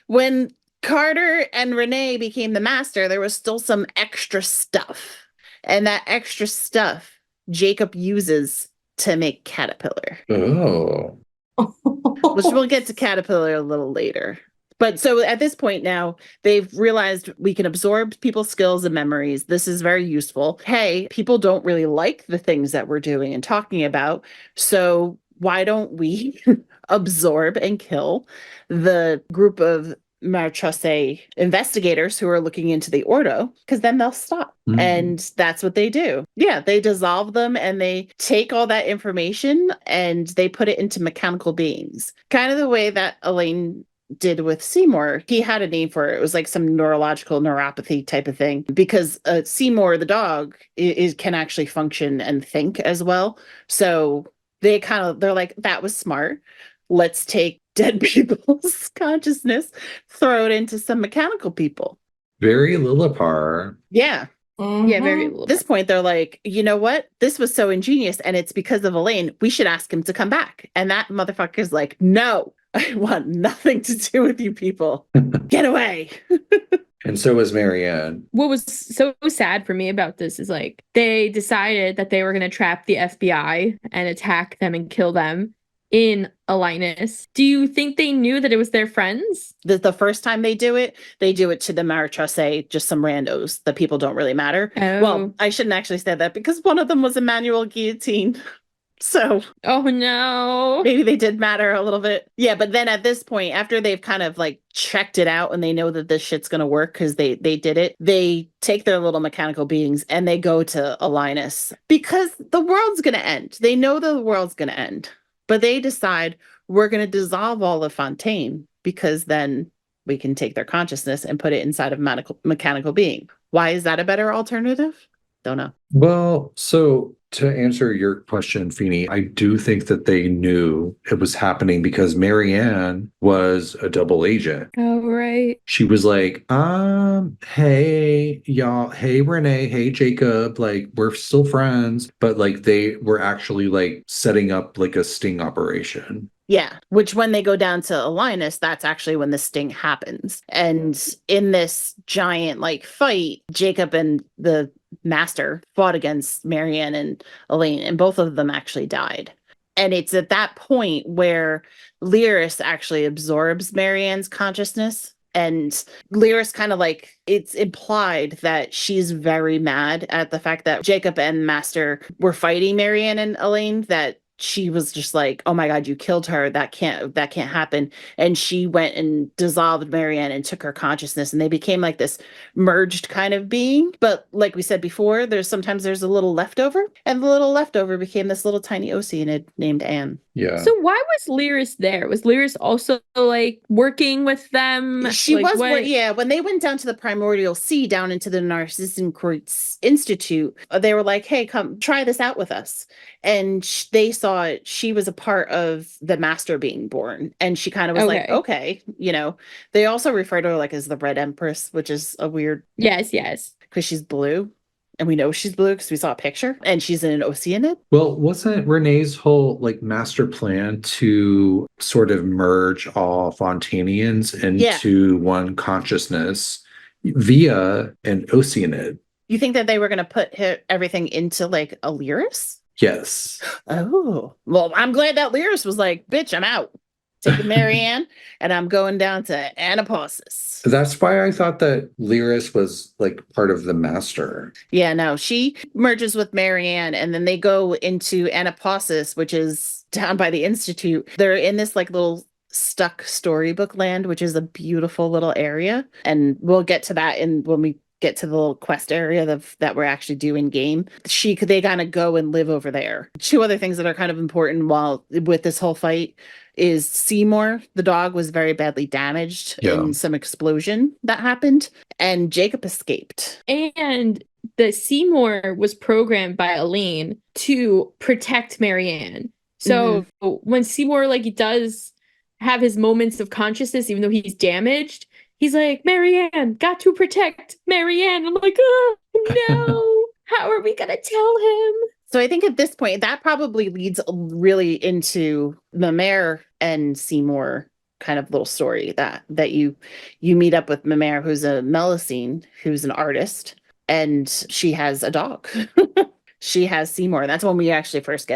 when Carter and Renee became the master, there was still some extra stuff. And that extra stuff Jacob uses to make Caterpillar. Oh. Which we'll get to Caterpillar a little later. But so at this point now, they've realized we can absorb people's skills and memories. This is very useful. Hey, people don't really like the things that we're doing and talking about. So why don't we absorb and kill the group of Marchese investigators who are looking into the Ordo, because then they'll stop. Mm. And that's what they do. Yeah, they dissolve them and they take all that information and they put it into mechanical beings. Kind of the way that Elaine did with Seymour. He had a name for it. It was like some neurological neuropathy type of thing, because Seymour, the dog, can actually function and think as well. So they're like, that was smart. Let's take dead people's consciousness, throw it into some mechanical people. Very Lillipar. Yeah. Yeah, very Mhm. little. At this point, they're like, you know what? This was so ingenious, and it's because of Elaine. We should ask him to come back. And that motherfucker's like, no, I want nothing to do with you people. Get away. And so was Marianne. What was so sad for me about this is like they decided that they were going to trap the FBI and attack them and kill them in Alinus. Do you think they knew that it was their friends? The first time they do it to the Maritresse, just some randos. The people don't really matter. Oh. Well, I shouldn't actually say that because one of them was a manual guillotine. So Oh no. maybe they did matter a little bit. Yeah, but then at this point, after they've kind of like checked it out and they know that this shit's gonna work because they did it, they take their little mechanical beings and they go to Alinus because the world's gonna end. They know the world's gonna end, but they decide we're gonna dissolve all of Fontaine because then we can take their consciousness and put it inside of mechanical being. Why is that a better alternative? Don't know. Well, so to answer your question, Feeny, I do think that they knew it was happening because Marianne was a double agent. Oh, right. She was like, hey, y'all, hey, Renee, hey, Jacob, like, we're still friends. But like, they were actually like setting up like a sting operation. Yeah, which when they go down to Alinus, that's actually when the sting happens. And in this giant like fight, Jacob and the master fought against Marianne and Elaine, and both of them actually died. And it's at that point where Lyris actually absorbs Marianne's consciousness. And Lyris kind of like, it's implied that she's very mad at the fact that Jacob and Master were fighting Marianne and Elaine, that she was just like, oh my God, you killed her. That can't happen. And she went and dissolved Marianne and took her consciousness, and they became like this merged kind of being. But like we said before, there's a little leftover, and the little leftover became this little tiny Oceanid named Anne. Yeah. So why was Lyris there? Was Lyris also like working with them? She Like, was, what- yeah. When they went down to the Primordial Sea, down into the Narzissenkreuz Institute, they were like, hey, come try this out with us. And they saw it. She was a part of the master being born. And she kind of was like, okay, they also refer to her like as the Red Empress, which is a weird. Yes. Because she's blue. And we know she's blue because we saw a picture, and she's in an Oceanid. Well, wasn't Renee's whole like master plan to sort of merge all Fontanians into one consciousness via an Oceanid? You think that they were going to put everything into like a Lyris? Yes. Oh, well, I'm glad that Lyris was like, bitch, I'm out. Taking Marianne, and I'm going down to Anaposis. That's why I thought that Lyris was like part of the master. Yeah, no, she merges with Marianne, and then they go into Anaposis, which is down by the Institute. They're in this like little stuck storybook land, which is a beautiful little area. And we'll get to that when we get to the little quest area that we're actually doing game. They kind of go and live over there. Two other things that are kind of important while with this whole fight is Seymour, the dog, was very badly damaged in some explosion that happened, and Jacob escaped. And the Seymour was programmed by Elaine to protect Marianne. So when Seymour like does have his moments of consciousness, even though he's damaged, he's like, Marianne, got to protect Marianne. I'm like, oh no, how are we gonna tell him? So I think at this point, that probably leads really into Mamere and Seymour kind of little story that you meet up with Mamere, who's a Melusine, who's an artist, and she has a dog. She has Seymour. That's when we actually first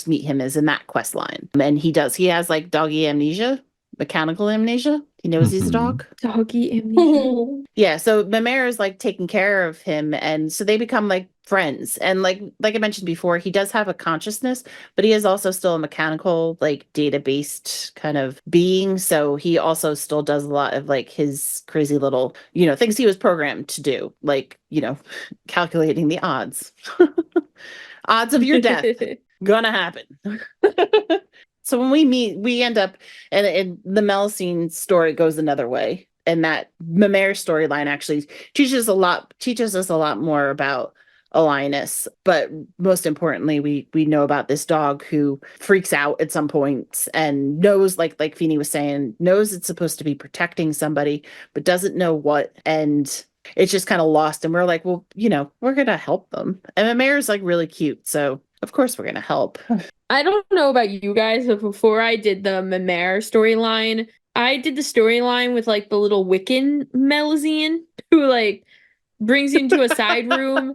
meet him, is in that quest line. And he has like doggy amnesia, mechanical amnesia. He knows he's a dog. Doggy amnesia. Yeah, so Mamere is like taking care of him, and so they become like friends. And like I mentioned before, he does have a consciousness, but he is also still a mechanical, like data-based kind of being. So he also still does a lot of like his crazy little, things he was programmed to do, like, calculating the odds. Odds of your death. Gonna happen. So when we meet, we end up, and the Melusine story goes another way. And that Mamere storyline actually teaches us a lot more about Alynus. But most importantly, we know about this dog who freaks out at some points and knows, like Feeny was saying, knows it's supposed to be protecting somebody, but doesn't know what. And it's just kind of lost. And we're like, well, we're gonna help them. And the mayor's like really cute, so of course we're gonna help. I don't know about you guys, but before I did the Mimere storyline, I did the storyline with like the little Wiccan Melusine who like brings you into a side room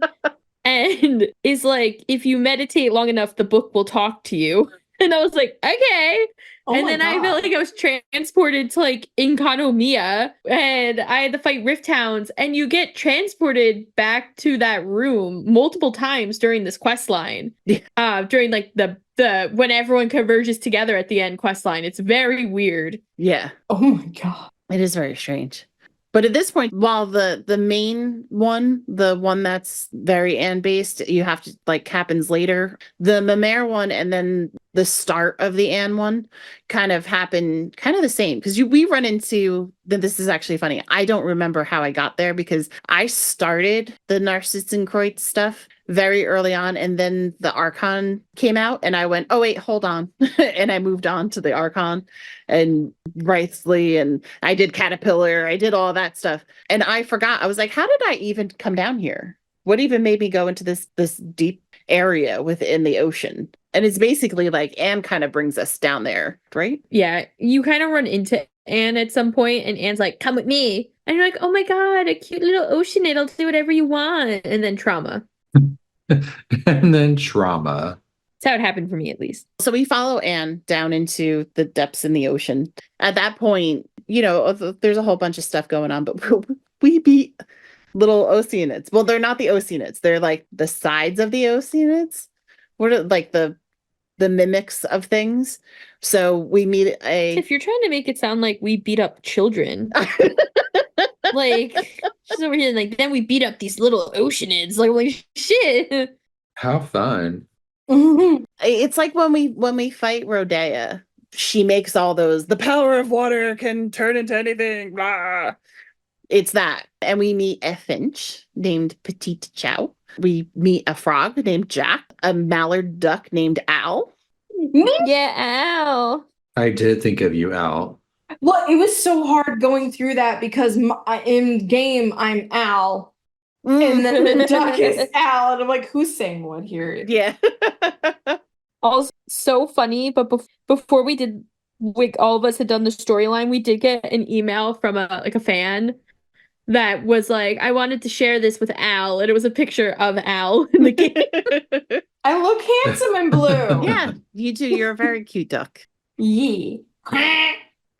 and is like, if you meditate long enough, the book will talk to you. And I was like, okay. Oh and my then I God. felt like I was transported to like Inkanomiya and I had to fight Rift Hounds. And you get transported back to that room multiple times during this quest line. During like the when everyone converges together at the end quest line. It's very weird. Yeah. Oh my God. It is very strange. But at this point, while the main one, the one that's very Anne based, you have to like happens later. The Mimere one and then the start of the Anne one kind of happen kind of the same because we run into this is actually funny. I don't remember how I got there because I started the Narzissenkreuz stuff very early on, and then the Archon came out, and I went, "Oh wait, hold on," and I moved on to the Archon and Wraithly, and I did Caterpillar, I did all that stuff, and I forgot. I was like, "How did I even come down here? What even made me go into this deep area within the ocean?" And it's basically like Anne kind of brings us down there, right? Yeah, you kind of run into Anne at some point, and Anne's like, "Come with me," and you're like, "Oh my God, a cute little ocean! It'll do whatever you want," and then trauma. And then trauma. That's how it happened for me, at least. So we follow Anne down into the depths in the ocean. At that point, there's a whole bunch of stuff going on, but we beat little Oceanids. Well, they're not the Oceanids. They're like the sides of the Oceanids. What are like the mimics of things. So we meet If you're trying to make it sound like we beat up children, like she's over here like, then we beat up these little Oceanids. Like, holy shit. How fun. It's like when we fight Rodea, she makes all those, the power of water can turn into anything, blah. It's that. And we meet a finch named Petite Chow. We meet a frog named Jack, a mallard duck named Al. Yeah, Al. I did think of you, Al. Well, it was so hard going through that because in game I'm Al, and then the duck is Al, and I'm like, who's saying what here? Yeah. Also, so funny, but before we did, like, all of us had done the storyline, we did get an email from a fan that was like, I wanted to share this with Al, and it was a picture of Al in the game. I look handsome in blue. Yeah, you do. You're a very cute duck. Yee.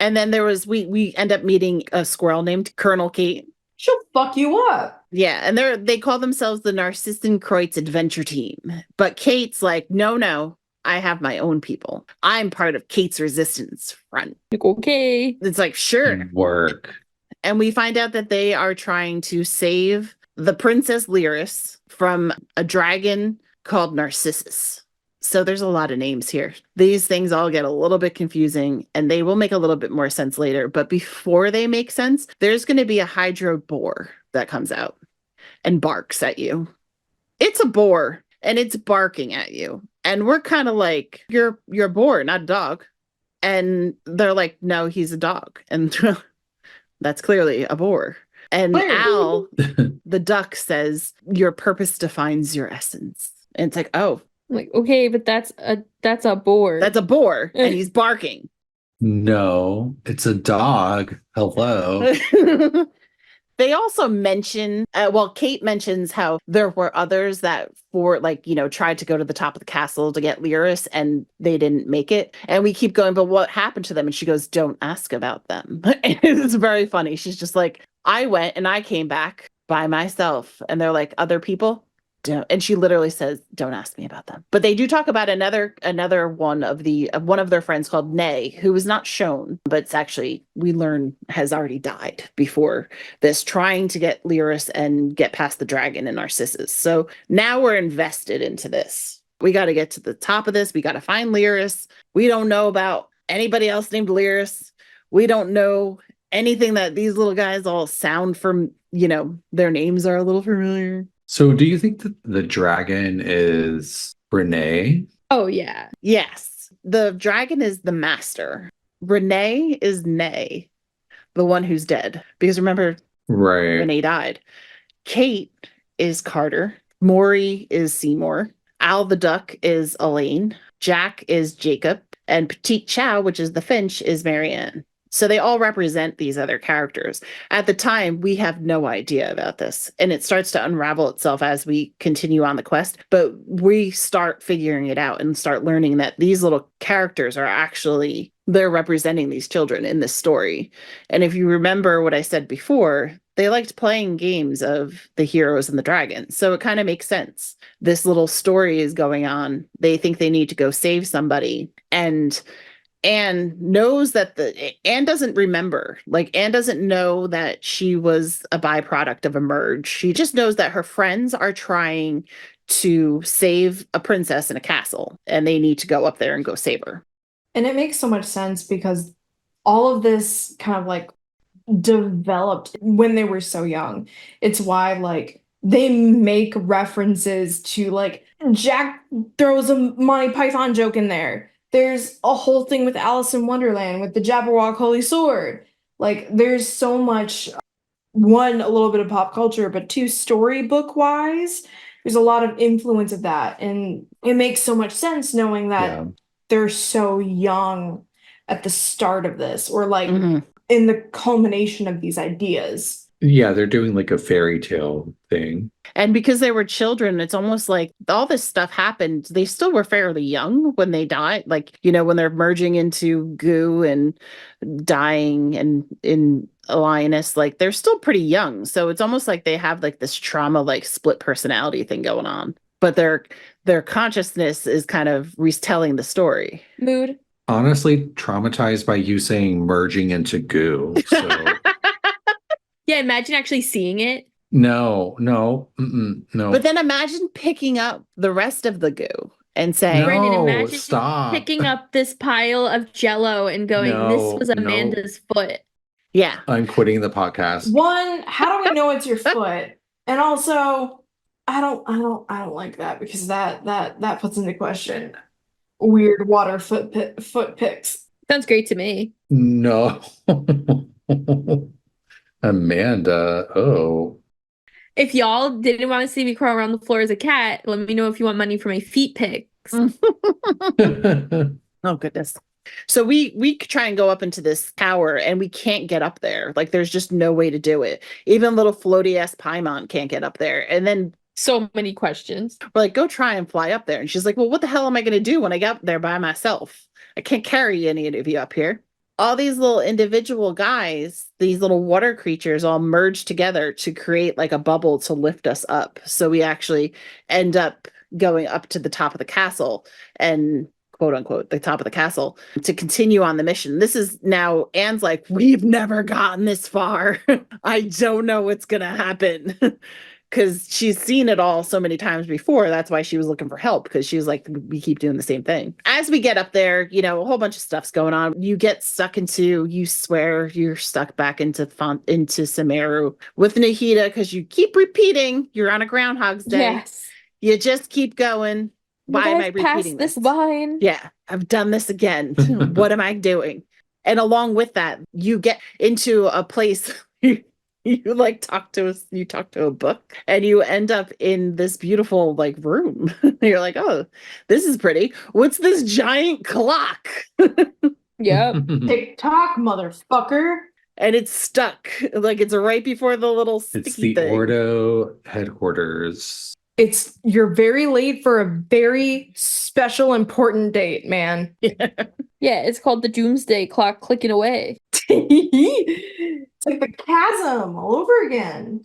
And then there was we end up meeting a squirrel named Colonel Kate. She'll fuck you up. Yeah, and they call themselves the Narzissenkreuz Adventure Team. But Kate's like, no, I have my own people. I'm part of Kate's Resistance Front. Like, okay. It's like, sure. Work. And we find out that they are trying to save the Princess Lyris from a dragon called Narcissus. So there's a lot of names here. These things all get a little bit confusing, and they will make a little bit more sense later. But before they make sense, there's going to be a hydro boar that comes out and barks at you. It's a boar, and it's barking at you. And we're kind of like, you're a boar, not a dog. And they're like, no, he's a dog. And that's clearly a boar. And Al, the duck, says, your purpose defines your essence. And it's like, oh. I'm like, okay, but that's a boar. That's a boar, and he's barking. No, it's a dog. Hello. They also mention, Kate mentions how there were others that tried to go to the top of the castle to get Lyris, and they didn't make it. And we keep going, but what happened to them? And she goes, don't ask about them. And it's very funny. She's just like, I went and I came back by myself. And they're like, other people? Don't. And she literally says, don't ask me about them. But they do talk about another one of their friends called Nay, who was not shown, but it's actually, we learn, has already died before this, trying to get Lyris and get past the dragon and Narcissus. So now we're invested into this. We got to get to the top of this. We got to find Lyris. We don't know about anybody else named Lyris. We don't know anything that these little guys all sound from, their names are a little familiar. So do you think that the dragon is Renee? Oh yeah. Yes. The dragon is the master. Renee is Nay, the one who's dead. Because remember, Right. Renee died. Kate is Carter. Maury is Seymour. Al the duck is Elaine. Jack is Jacob. And Petite Chow, which is the Finch, is Marianne. So they all represent these other characters. At the time, we have no idea about this. And it starts to unravel itself as we continue on the quest. But we start figuring it out and start learning that these little characters are actually, they're representing these children in this story. And if you remember what I said before, they liked playing games of the heroes and the dragons. So it kind of makes sense. This little story is going on. They think they need to go save somebody. And Anne knows that Anne doesn't remember. Like, Anne doesn't know that she was a byproduct of a merge. She just knows that her friends are trying to save a princess in a castle, and they need to go up there and go save her. And it makes so much sense because all of this kind of like developed when they were so young. It's why like they make references to like Jack throws a Monty Python joke in there. There's a whole thing with Alice in Wonderland with the Jabberwock Holy Sword. Like there's so much, one, a little bit of pop culture, but two, storybook wise, there's a lot of influence of that. And it makes so much sense knowing that they're so young at the start of this, or like in the culmination of these ideas. Yeah, they're doing like a fairy tale thing. And because they were children, it's almost like all this stuff happened. They still were fairly young when they died. Like, you know, when they're merging into goo and dying and in Alionus, like they're still pretty young. So it's almost like they have like this trauma, like split personality thing going on. But their consciousness is kind of retelling the story. Mood. Honestly, traumatized by you saying merging into goo. So Yeah, imagine actually seeing it. no. But then imagine picking up the rest of the goo and saying, Brendan, No, imagine stop. picking up this pile of Jello and going, No, "This was Amanda's foot." yeah. I'm quitting the podcast. One, how do we know it's your foot? And also, I don't like that because that puts into question weird water foot pics. Sounds great to me. No. Amanda. Oh. If y'all didn't want to see me crawl around the floor as a cat, let me know if you want money for my feet pics. Oh goodness. So we try and go up into this tower and we can't get up there. Like there's just no way to do it. Even little floaty ass Paimon can't get up there. And then So many questions. we're like, go try and fly up there. And she's like, well, what the hell am I going to do when I get up there by myself? I can't carry any of you up here. All these little individual guys, these little water creatures all merge together to create like a bubble to lift us up. So we actually end up going up to the top of the castle and quote unquote, the top of the castle to continue on the mission. This is now Anne's like, we've never gotten this far. I don't know what's going to happen. Because she's seen it all so many times before. That's why she was looking for help, because she was like, we keep doing the same thing. As we get up there, you know, a whole bunch of stuff's going on. You get stuck into, you swear you're stuck back into Sumeru with Nahida because you keep repeating you're on a Groundhog's Day. Yes. You just keep going. Why am I repeating this line? Yeah, I've done this again. What am I doing? And along with that, you get into a place you like talk to a book and you end up in this beautiful like room. You're like, oh, this is pretty. What's this giant clock? Yep. TikTok, motherfucker. And it's stuck. Like it's right before the little sticky It's the thing. Ordo headquarters. You're very late for a very special, important date, man. Yeah, it's called the Doomsday Clock clicking away. It's like the chasm all over again.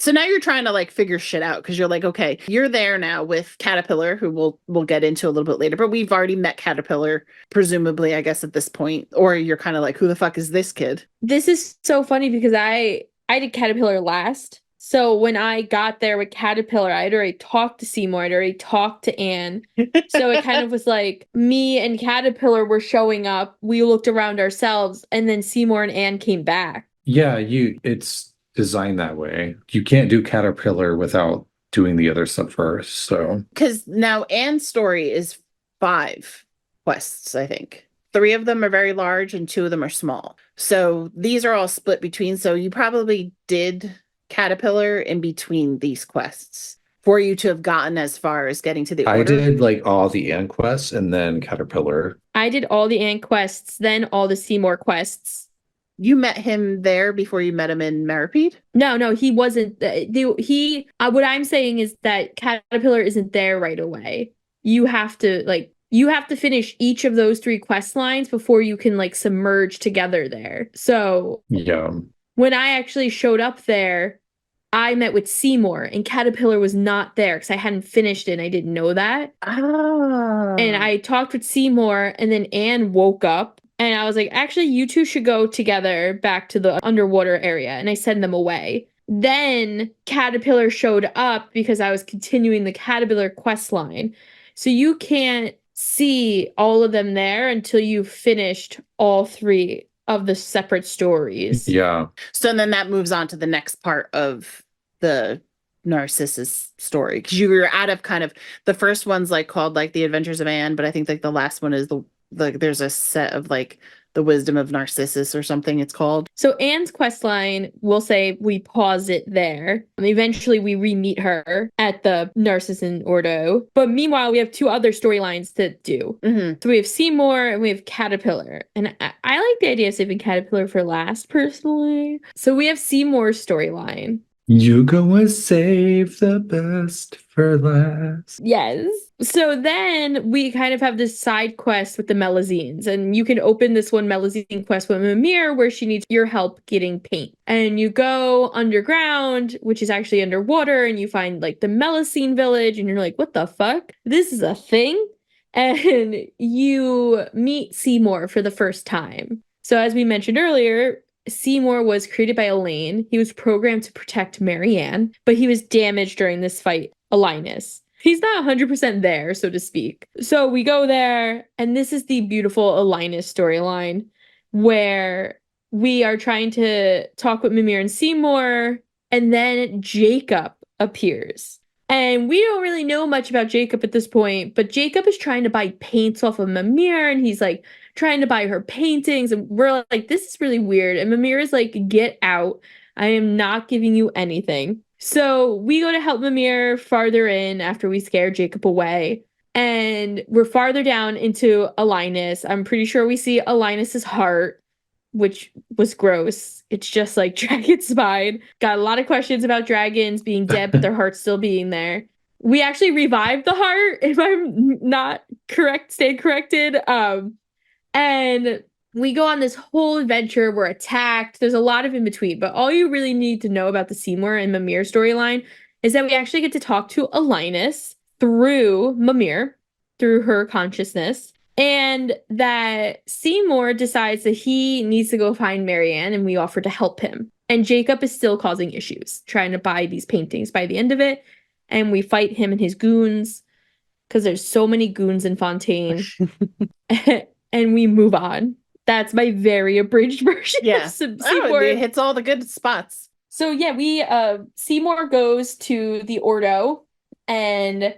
So now you're trying to like figure shit out because you're like, okay, you're there now with Caterpillar, who we'll get into a little bit later, but we've already met Caterpillar, presumably, I guess, at this point. Or you're kind of like, who the fuck is this kid? This is so funny because I did Caterpillar last. So when I got there with Caterpillar, I'd already talked to Seymour, I'd already talked to Anne. So it kind of was like me and Caterpillar were showing up. We looked around ourselves, and then Seymour and Anne came back. Yeah, it's designed that way. You can't do Caterpillar without doing the other stuff first. So Because now Anne's story is 5 quests, I think. 3 of them are very large and 2 of them are small. So these are all split between. So you probably did Caterpillar in between these quests for you to have gotten as far as getting to the I Order. did like all the Ann quests and then Caterpillar. I did all the Ann quests, then all the Seymour quests. You met him there before you met him in Meripede? No, he wasn't. What I'm saying is that Caterpillar isn't there right away. You have to finish each of those 3 quest lines before you can like submerge together there. So Yeah. when I actually showed up there, I met with Seymour and Caterpillar was not there because I hadn't finished it and I didn't know that. Oh. And I talked with Seymour and then Anne woke up and I was like, actually, you two should go together back to the underwater area. And I sent them away. Then Caterpillar showed up because I was continuing the Caterpillar quest line. So you can't see all of them there until you've finished all 3 of the separate stories. Yeah. So then that moves on to the next part of the Narcissus story, because you were out of kind of the first one's like called like the Adventures of Anne, but I think like the last one is the there's a set of like the Wisdom of Narcissus or something it's called. So Anne's quest line, we'll say we pause it there. Eventually we re-meet her at the Narcissus and Ordo. But meanwhile, we have 2 other storylines to do. Mm-hmm. So we have Seymour and we have Caterpillar. And I like the idea of saving Caterpillar for last, personally. So we have Seymour's storyline. You go and save the best for last. Yes. So then we kind of have this side quest with the Melazines, and you can open this one Melazine quest with Mimir where she needs your help getting paint. And you go underground, which is actually underwater, and you find like the Melazine village, and you're like, what the fuck? This is a thing? And you meet Seymour for the first time. So as we mentioned earlier, Seymour was created by Elaine. He was programmed to protect Marianne, but he was damaged during this fight, Alinus. He's not 100% there, so to speak. So we go there, and this is the beautiful Alinus storyline where we are trying to talk with Mimir and Seymour, and then Jacob appears. And we don't really know much about Jacob at this point, but Jacob is trying to buy paints off of Mimir, and he's like trying to buy her paintings, and we're like, this is really weird. And Mimir is like, get out. I am not giving you anything. So we go to help Mimir farther in after we scare Jacob away. And we're farther down into Alinus. I'm pretty sure we see Alinus's heart, which was gross. It's just like dragon spine. Got a lot of questions about dragons being dead, but their hearts still being there. We actually revived the heart, if I'm not stayed corrected. And we go on this whole adventure. We're attacked. There's a lot of in between, but all you really need to know about the Seymour and Mimir storyline is that we actually get to talk to Alinus through Mimir, through her consciousness, and that Seymour decides that he needs to go find Marianne, and we offer to help him. And Jacob is still causing issues, trying to buy these paintings by the end of it, and we fight him and his goons, because there's so many goons in Fontaine, and we move on. That's my very abridged version of Seymour. It hits all the good spots. So yeah, Seymour goes to the Ordo, and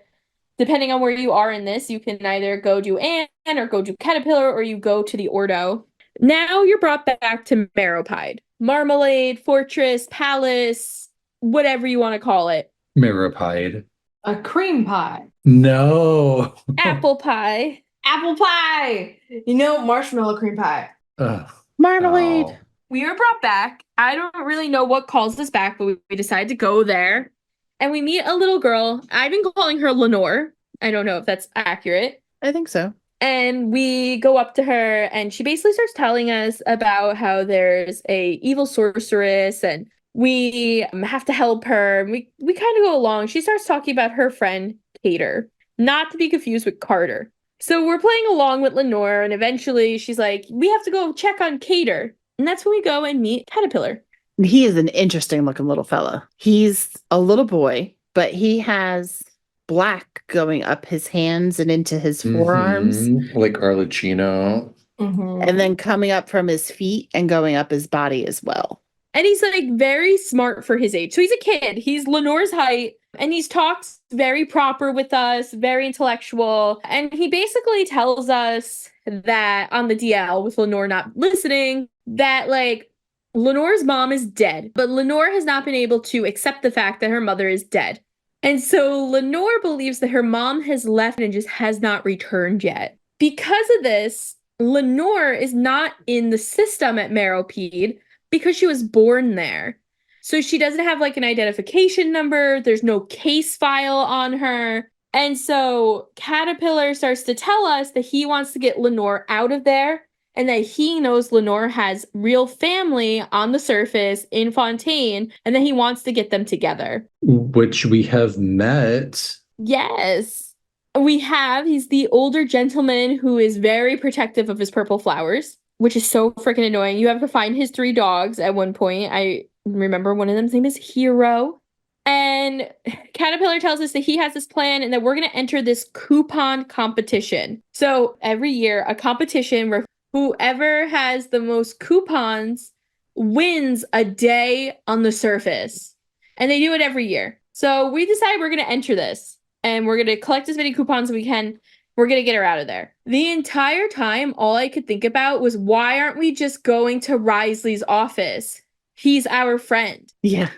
depending on where you are in this, you can either go do Anne or go do Caterpillar, or you go to the Ordo. Now you're brought back to Meropide. Marmalade, Fortress, Palace, whatever you want to call it. Meropide. A cream pie. No. Apple pie. Apple pie. You know, marshmallow cream pie. Ugh. Marmalade. Oh. We were brought back. I don't really know what calls us back, but we decided to go there. And we meet a little girl. I've been calling her Lenore. I don't know if that's accurate. I think so. And we go up to her, and she basically starts telling us about how there's a evil sorceress, and we have to help her. We kind of go along. She starts talking about her friend, Cater, not to be confused with Carter. So we're playing along with Lenore, and eventually she's like, we have to go check on Cater. And that's when we go and meet Caterpillar. He is an interesting looking little fella. He's a little boy, but he has black going up his hands and into his forearms. Like Arlecchino. And then coming up from his feet and going up his body as well. And he's like very smart for his age. So he's a kid. He's Lenore's height. And he's talks very proper with us, very intellectual. And he basically tells us that on the DL, with Lenore not listening, that like Lenore's mom is dead, but Lenore has not been able to accept the fact that her mother is dead. And so Lenore believes that her mom has left and just has not returned yet. Because of this, Lenore is not in the system at Meropede because she was born there. So she doesn't have like an identification number. There's no case file on her. And so Caterpillar starts to tell us that he wants to get Lenore out of there and that he knows Lenore has real family on the surface in Fontaine and that he wants to get them together. Which we have met. Yes, we have. He's the older gentleman who is very protective of his purple flowers, which is so freaking annoying. You have to find his 3 dogs at one point. I remember one of them's name is Hero. And Caterpillar tells us that he has this plan and that we're going to enter this coupon competition. So every year, a competition where whoever has the most coupons wins a day on the surface. And they do it every year. So we decided we're going to enter this. And we're going to collect as many coupons as we can. We're going to get her out of there. The entire time, all I could think about was, why aren't we just going to Risley's office? He's our friend. Yeah.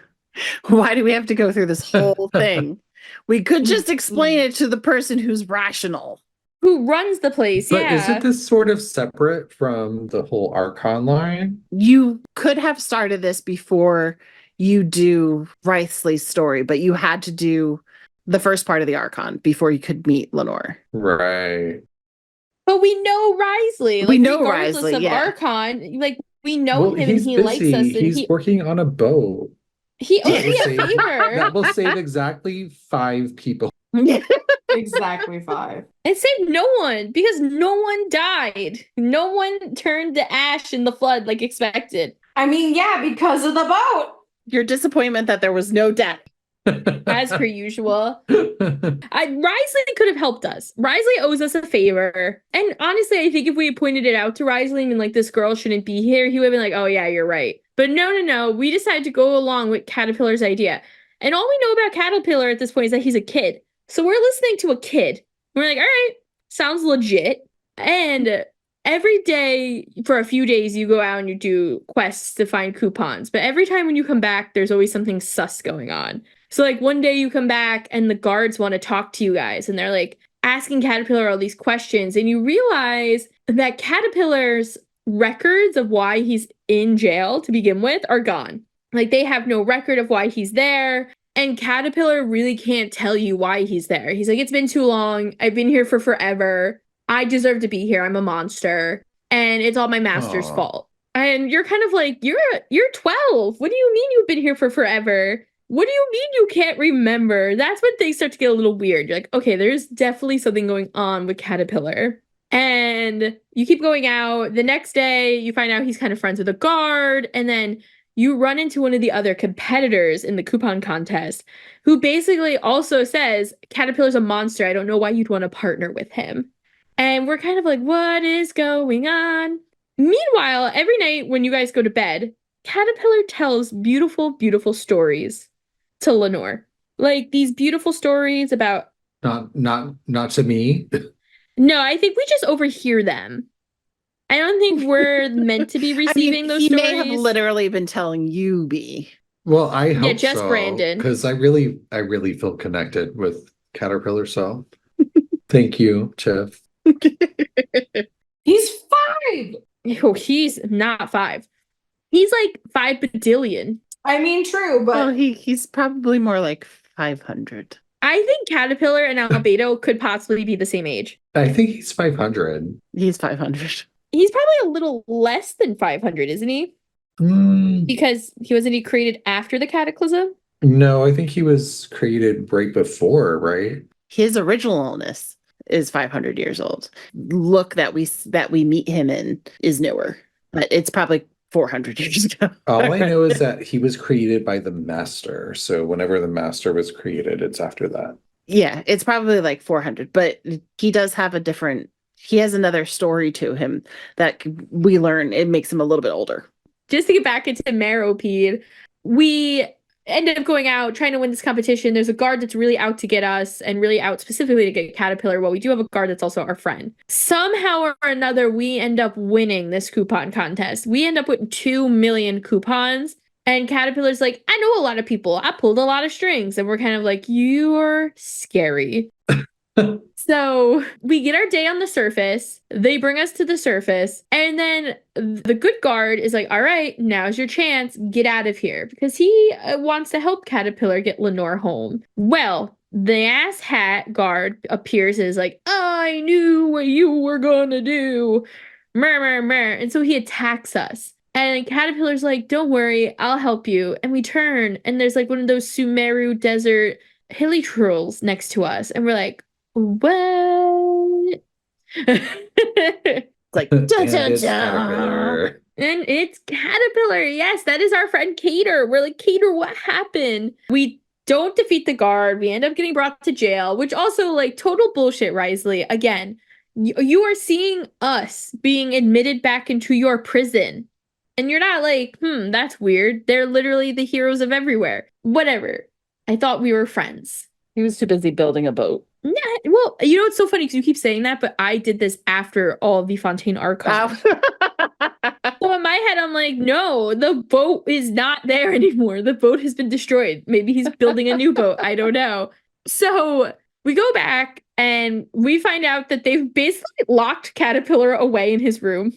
Why do we have to go through this whole thing? We could just explain it to the person who's rational. Who runs the place, But yeah. isn't this sort of separate from the whole Archon line? You could have started this before you do Risley's story, but you had to do the first part of the Archon before you could meet Lenore. Right. But we know Risley. We know regardless Risley, of yeah. Archon, like, we know Well, him and he's he busy. likes us. And He's working on a boat. he owes That me will a save- favor. That will save exactly 5 people. Exactly 5. It saved no one because no one died. No one turned to ash in the flood like expected. I mean, yeah, because of the boat. Your disappointment that there was no death. As per usual. Risley could have helped us. Risley owes us a favor. And honestly, I think if we had pointed it out to Risley and been like, this girl shouldn't be here, he would have been like, oh yeah, you're right. But no. We decided to go along with Caterpillar's idea. And all we know about Caterpillar at this point is that he's a kid. So we're listening to a kid. We're like, all right, sounds legit. And every day for a few days, you go out and you do quests to find coupons. But every time when you come back, there's always something sus going on. So like one day you come back and the guards want to talk to you guys and they're like asking Caterpillar all these questions and you realize that Caterpillar's records of why he's in jail to begin with are gone. Like they have no record of why he's there and Caterpillar really can't tell you why he's there. He's like, it's been too long. I've been here for forever. I deserve to be here. I'm a monster and it's all my master's fault. And you're kind of like, you're 12. What do you mean you've been here for forever? What do you mean you can't remember? That's when things start to get a little weird. You're like, okay, there's definitely something going on with Caterpillar. And you keep going out. The next day, you find out he's kind of friends with a guard. And then you run into one of the other competitors in the coupon contest who basically also says, Caterpillar's a monster. I don't know why you'd want to partner with him. And we're kind of like, what is going on? Meanwhile, every night when you guys go to bed, Caterpillar tells beautiful, beautiful stories to Lenore. Like these beautiful stories about Not to me. No, I think we just overhear them. I don't think we're meant to be receiving those he stories. may have literally been telling you, B. Well, I hope just so, Brandon. because I really feel connected with Caterpillar. So, thank you, Jeff. He's 5. Oh, he's not 5. He's like 5 badillion. I mean, true, but Well, he's probably more like 500. I think Caterpillar and Albedo could possibly be the same age. I think he's 500. He's 500. He's probably a little less than 500, isn't he? Because he created after the Cataclysm? No, I think he was created right before, right? His original illness is 500 years old. Look that we meet him in is newer, but it's probably 400 years ago. All I know is that he was created by the Master. So whenever the Master was created, it's after that. Yeah, it's probably like 400, but he does have he has another story to him that we learn. It makes him a little bit older. Just to get back into Meropede, we end up going out, trying to win this competition. There's a guard that's really out to get us and really out specifically to get Caterpillar. Well, we do have a guard that's also our friend. Somehow or another, we end up winning this coupon contest. We end up with 2 million coupons. And Caterpillar's like, I know a lot of people. I pulled a lot of strings. And we're kind of like, you're scary. So we get our day on the surface. They bring us to the surface. And then the good guard is like, all right, now's your chance. Get out of here. Because he wants to help Caterpillar get Lenore home. Well, the ass hat guard appears and is like, I knew what you were going to do. Mer, mer, mer. And so he attacks us. And Caterpillar's like, don't worry, I'll help you. And we turn and there's like one of those Sumeru desert hilly trolls next to us. And we're like, what? Like, And dun, it's dun, dun. Caterpillar. And it's Caterpillar. Yes, that is our friend Cater. We're like, Cater, what happened? We don't defeat the guard. We end up getting brought to jail, which also like total bullshit, Risley. Again, you are seeing us being admitted back into your prison. And you're not like, that's weird. They're literally the heroes of everywhere. Whatever. I thought we were friends. He was too busy building a boat. Yeah, well, you know, it's so funny because you keep saying that, but I did this after all the Fontaine Archive. So in my head, I'm like, no, the boat is not there anymore. The boat has been destroyed. Maybe he's building a new boat. I don't know. So we go back and we find out that they've basically locked Caterpillar away in his room.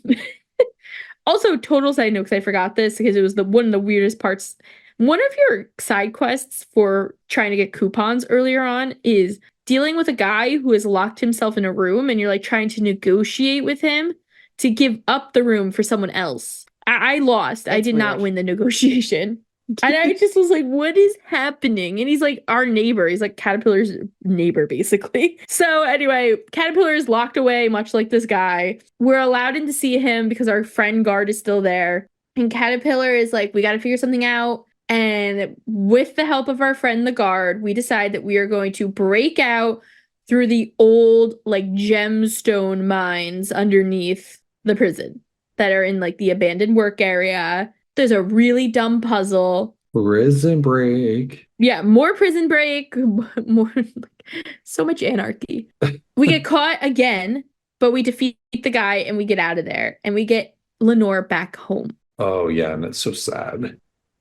Also, total side note, because I forgot this because it was one of the weirdest parts. One of your side quests for trying to get coupons earlier on is dealing with a guy who has locked himself in a room and you're like trying to negotiate with him to give up the room for someone else. I lost. I did not win the negotiation. And I just was like, what is happening? And he's like our neighbor. He's like Caterpillar's neighbor, basically. So anyway, Caterpillar is locked away, much like this guy. We're allowed in to see him because our friend guard is still there. And Caterpillar is like, we got to figure something out. And with the help of our friend, the guard, we decide that we are going to break out through the old, like, gemstone mines underneath the prison that are in, like, the abandoned work area. There's a really dumb puzzle. Prison break. Yeah, more prison break. More, so much anarchy. We get caught again, but we defeat the guy and we get out of there. And we get Lenore back home. Oh, yeah, and it's so sad.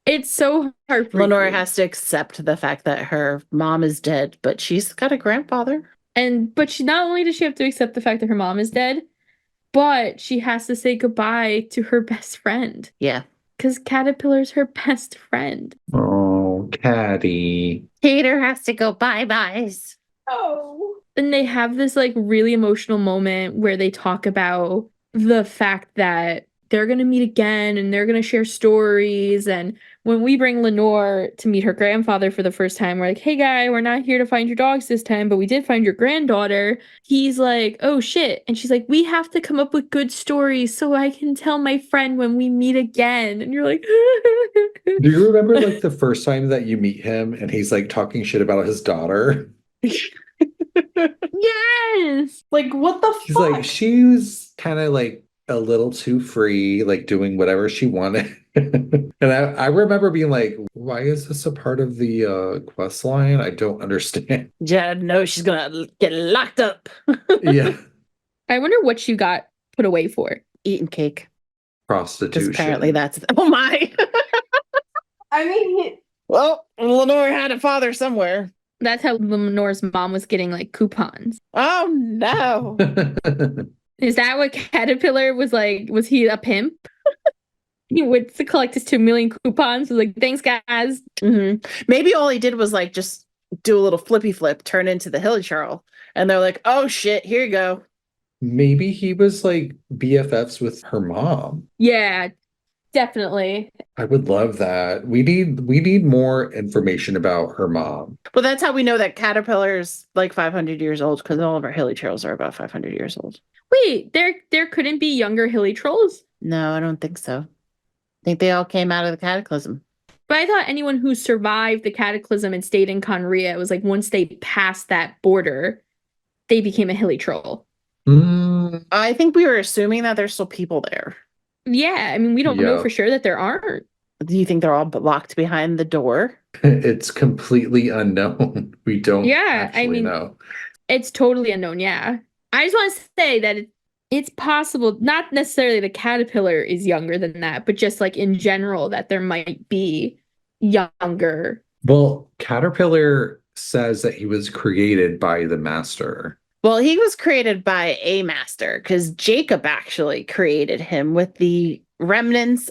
It's so heartbreaking. Lenore has to accept the fact that her mom is dead, but she's got a grandfather. But she not only does she have to accept the fact that her mom is dead, but she has to say goodbye to her best friend. Yeah. Because Caterpillar's her best friend. Oh, Caddy. Peter has to go bye-byes. Oh. And they have this like really emotional moment where they talk about the fact that they're going to meet again and they're going to share stories. And when we bring Lenore to meet her grandfather for the first time, we're like, hey, guy, we're not here to find your dogs this time, but we did find your granddaughter. He's like, oh, shit. And she's like, we have to come up with good stories so I can tell my friend when we meet again. And you're like, Do you remember like the first time that you meet him and he's like talking shit about his daughter? yes. Like, what the He's fuck? like, she was kind of like a little too free, like doing whatever she wanted. And I remember being like, why is this a part of the quest line? I don't understand. Yeah, no, she's gonna get locked up. Yeah. I wonder what she got put away for. Eating cake. Prostitution. Apparently that's... Oh my! I mean, Well, Lenore had a father somewhere. That's how Lenore's mom was getting like coupons. Oh no! Is that what Caterpillar was like? Was he a pimp? He went to collect his 2 million coupons. Was like, thanks, guys. Maybe all he did was like just do a little flippy flip, turn into the Hilly Charl, and they're like, "Oh shit, here you go." Maybe he was like BFFs with her mom. Yeah, definitely. I would love that. We need more information about her mom. Well, that's how we know that Caterpillar's like 500 years old, because all of our Hilly Charls are about 500 years old. Wait, there couldn't be younger hilly trolls? No, I don't think so. I think they all came out of the cataclysm. But I thought anyone who survived the cataclysm and stayed in Conria, it was like once they passed that border, they became a hilly troll. I think we were assuming that there's still people there. Yeah, I mean, we don't know Yeah. for sure that there aren't. Do you think they're all locked behind the door? It's completely unknown. We don't Yeah, I actually mean, know. it's totally unknown. Yeah. I just want to say that it's possible, not necessarily the caterpillar is younger than that, but just like in general, that there might be younger. Well, Caterpillar says that he was created by the master. Well, he was created by a master because Jacob actually created him with the remnants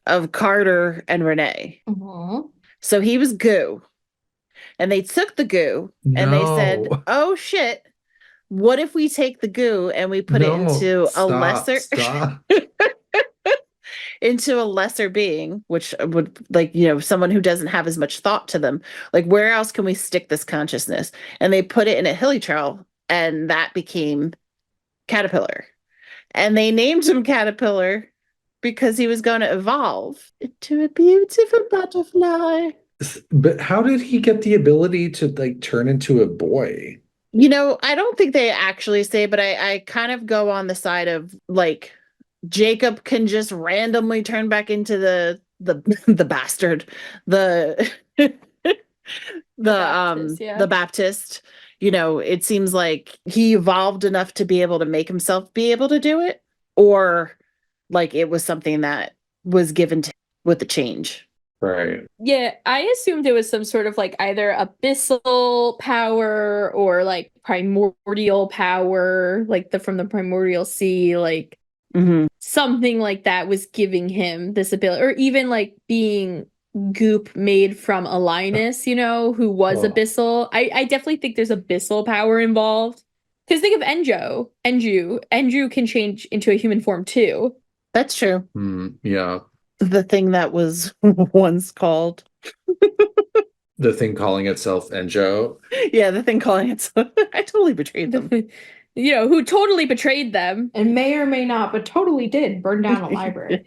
of Carter and Renee. Mhm. So he was goo. And they took the goo and they said, No. oh shit, what if we take the goo and we put it No. into a Stop. lesser Stop. into a lesser being, which would like, someone who doesn't have as much thought to them. Like, where else can we stick this consciousness? And they put it in a hilly trail, and that became Caterpillar. And they named him Caterpillar because he was going to evolve into a beautiful butterfly. But how did he get the ability to like turn into a boy? I don't think they actually say, but I kind of go on the side of like Jacob can just randomly turn back into the bastard, the Baptist, yeah. the Baptist. It seems like he evolved enough to be able to make himself be able to do it, or like it was something that was given to with the change. Right. Yeah, I assumed it was some sort of like either abyssal power or like primordial power, like from the primordial sea, like something like that was giving him this ability, or even like being goop made from a Linus, who was Oh. abyssal. I definitely think there's abyssal power involved. Because think of Enjo. Enju can change into a human form too. That's true. Yeah. The thing that was once called. The thing calling itself Enjo. Yeah, the thing calling itself. I totally betrayed them. Who totally betrayed them. And may or may not, but totally did burn down a library.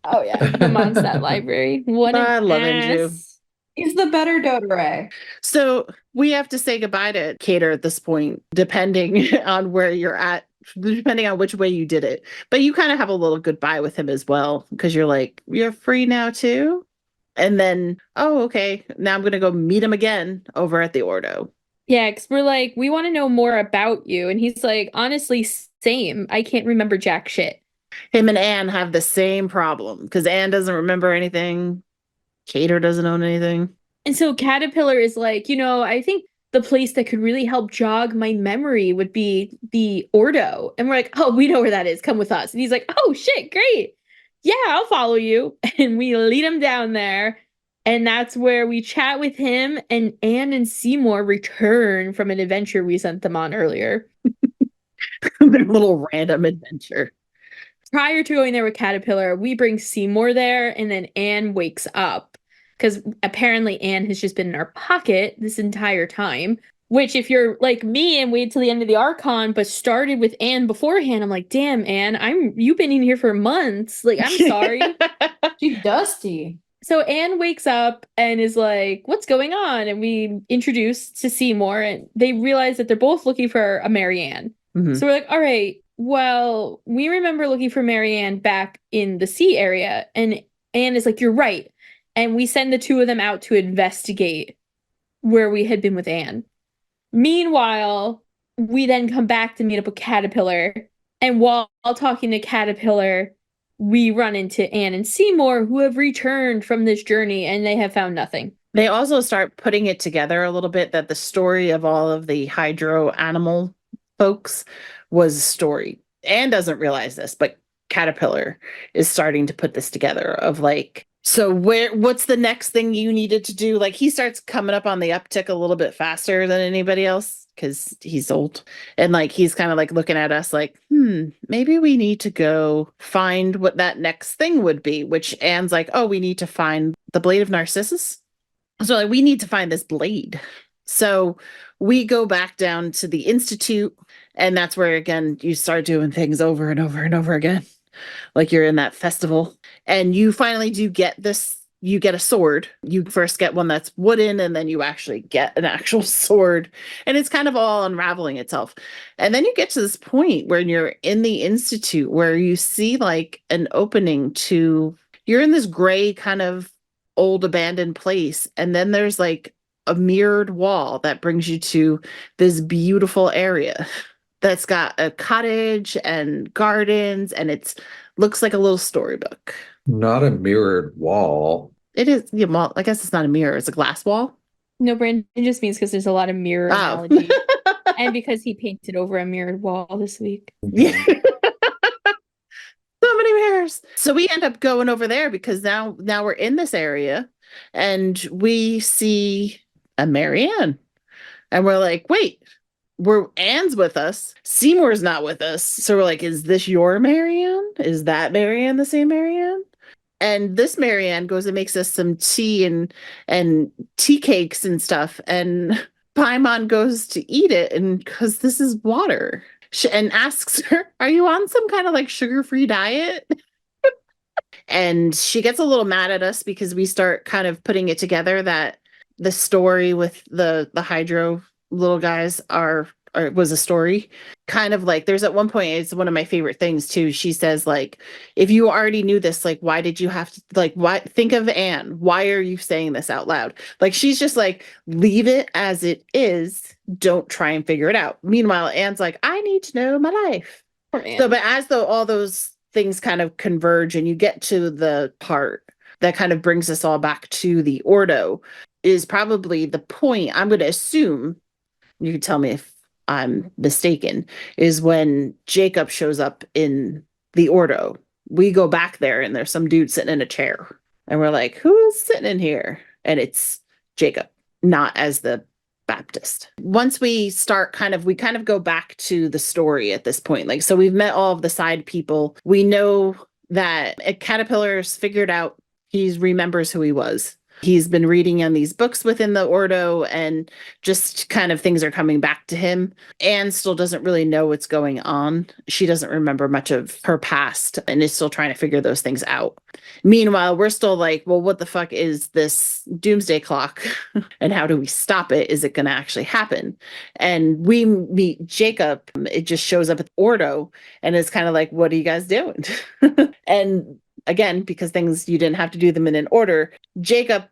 Oh yeah, the Mondstadt library. What I an love ass. Enju. He's the better Dotare. So we have to say goodbye to Cater at this point, depending on where you're at, depending on which way you did it. But you kind of have a little goodbye with him as well, because you're like, you're free now too. And then, oh, okay, now I'm going to go meet him again over at the Ordo. Yeah, because we're like, we want to know more about you. And he's like, honestly, same. I can't remember jack shit. Him and Anne have the same problem because Anne doesn't remember anything. Cater doesn't own anything. And so Caterpillar is like, I think the place that could really help jog my memory would be the Ordo. And we're like, oh, we know where that is. Come with us. And he's like, oh, shit, great. Yeah, I'll follow you. And we lead him down there. And that's where we chat with him, and Ann and Seymour return from an adventure we sent them on earlier. Their little random adventure. Prior to going there with Caterpillar, we bring Seymour there, and then Anne wakes up. Because apparently Anne has just been in our pocket this entire time. Which, if you're like me and wait till the end of the Archon, but started with Anne beforehand, I'm like, damn, Anne, you've been in here for months. Like, I'm sorry. She's dusty. So Anne wakes up and is like, what's going on? And we introduce to Seymour, and they realize that they're both looking for a Marianne. Mm-hmm. So we're like, all right, well, we remember looking for Marianne back in the sea area. And Anne is like, you're right. And we send the two of them out to investigate where we had been with Anne. Meanwhile, we then come back to meet up with Caterpillar. And while talking to Caterpillar, we run into Ann and Seymour, who have returned from this journey, and they have found nothing. They also start putting it together a little bit that the story of all of the hydro animal folks was a story. Anne doesn't realize this, but Caterpillar is starting to put this together of like, so what's the next thing you needed to do? Like he starts coming up on the uptick a little bit faster than anybody else because he's old. And like he's kind of like looking at us like, maybe we need to go find what that next thing would be, which Anne's like, oh, we need to find the blade of Narcissus. So like, we need to find this blade. So we go back down to the Institute, and that's where, again, you start doing things over and over and over again. Like you're in that festival, and you finally do get this. You get a sword. You first get one that's wooden, and then you actually get an actual sword. And it's kind of all unraveling itself. And then you get to this point where you're in the Institute where you see like an opening to, you're in this gray kind of old abandoned place. And then there's like a mirrored wall that brings you to this beautiful area that's got a cottage and gardens, and it's looks like a little storybook. Not a mirrored wall. It is, yeah, well, I guess it's not a mirror, it's a glass wall. No, Brandon, it just means because there's a lot of mirror Oh. analogy. And because he painted over a mirrored wall this week. Yeah. So many mirrors. So we end up going over there because now we're in this area and we see a Marianne. And we're like, wait, Anne's with us. Seymour's not with us. So we're like, is this your Marianne? Is that Marianne the same Marianne? And this Marianne goes and makes us some tea and tea cakes and stuff. And Paimon goes to eat it, and because this is water, and asks her, "Are you on some kind of like sugar-free diet?" And she gets a little mad at us because we start kind of putting it together that the story with the Hydro little guys was a story. Kind of like there's at one point, it's one of my favorite things too. She says, like, if you already knew this, like, why did you have to, like, why think of Anne? Why are you saying this out loud? Like, she's just like, leave it as it is. Don't try and figure it out. Meanwhile, Anne's like, I need to know my life. So, but as though all those things kind of converge and you get to the part that kind of brings us all back to the Ordo, is probably the point, I'm going to assume, you can tell me if I'm mistaken, is when Jacob shows up in the Ordo. We go back there and there's some dude sitting in a chair. And we're like, who's sitting in here? And it's Jacob, not as the Baptist. Once we start we kind of go back to the story at this point. Like, so we've met all of the side people. We know that Caterpillar's figured out, he remembers who he was. He's been reading on these books within the Ordo, and just kind of things are coming back to him. Anne still doesn't really know what's going on. She doesn't remember much of her past and is still trying to figure those things out. Meanwhile, we're still like, well, what the fuck is this doomsday clock? And how do we stop it? Is it going to actually happen? And we meet Jacob. It just shows up at Ordo and is kind of like, what are you guys doing? And again, because things, you didn't have to do them in an order, Jacob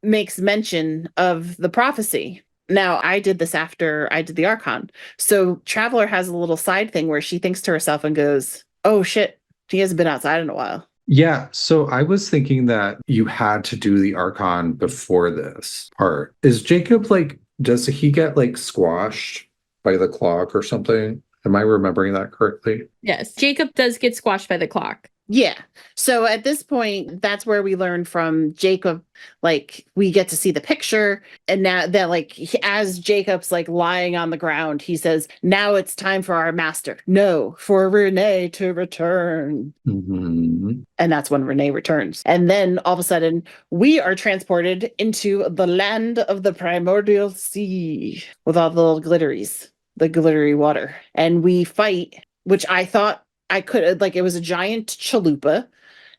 makes mention of the prophecy. Now, I did this after I did the Archon. So Traveler has a little side thing where she thinks to herself and goes, oh shit, he hasn't been outside in a while. Yeah, so I was thinking that you had to do the Archon before this part. Is Jacob like, does he get like squashed by the clock or something? Am I remembering that correctly? Yes, Jacob does get squashed by the clock. Yeah. So at this point, that's where we learn from Jacob, like, we get to see the picture. And now that, like, as Jacob's like lying on the ground, he says, now it's time for our master. No, for Renee to return. Mm-hmm. And that's when Renee returns. And then all of a sudden, we are transported into the land of the primordial sea with all the little glitteries, the glittery water. And we fight, which I thought I could, like, it was a giant chalupa,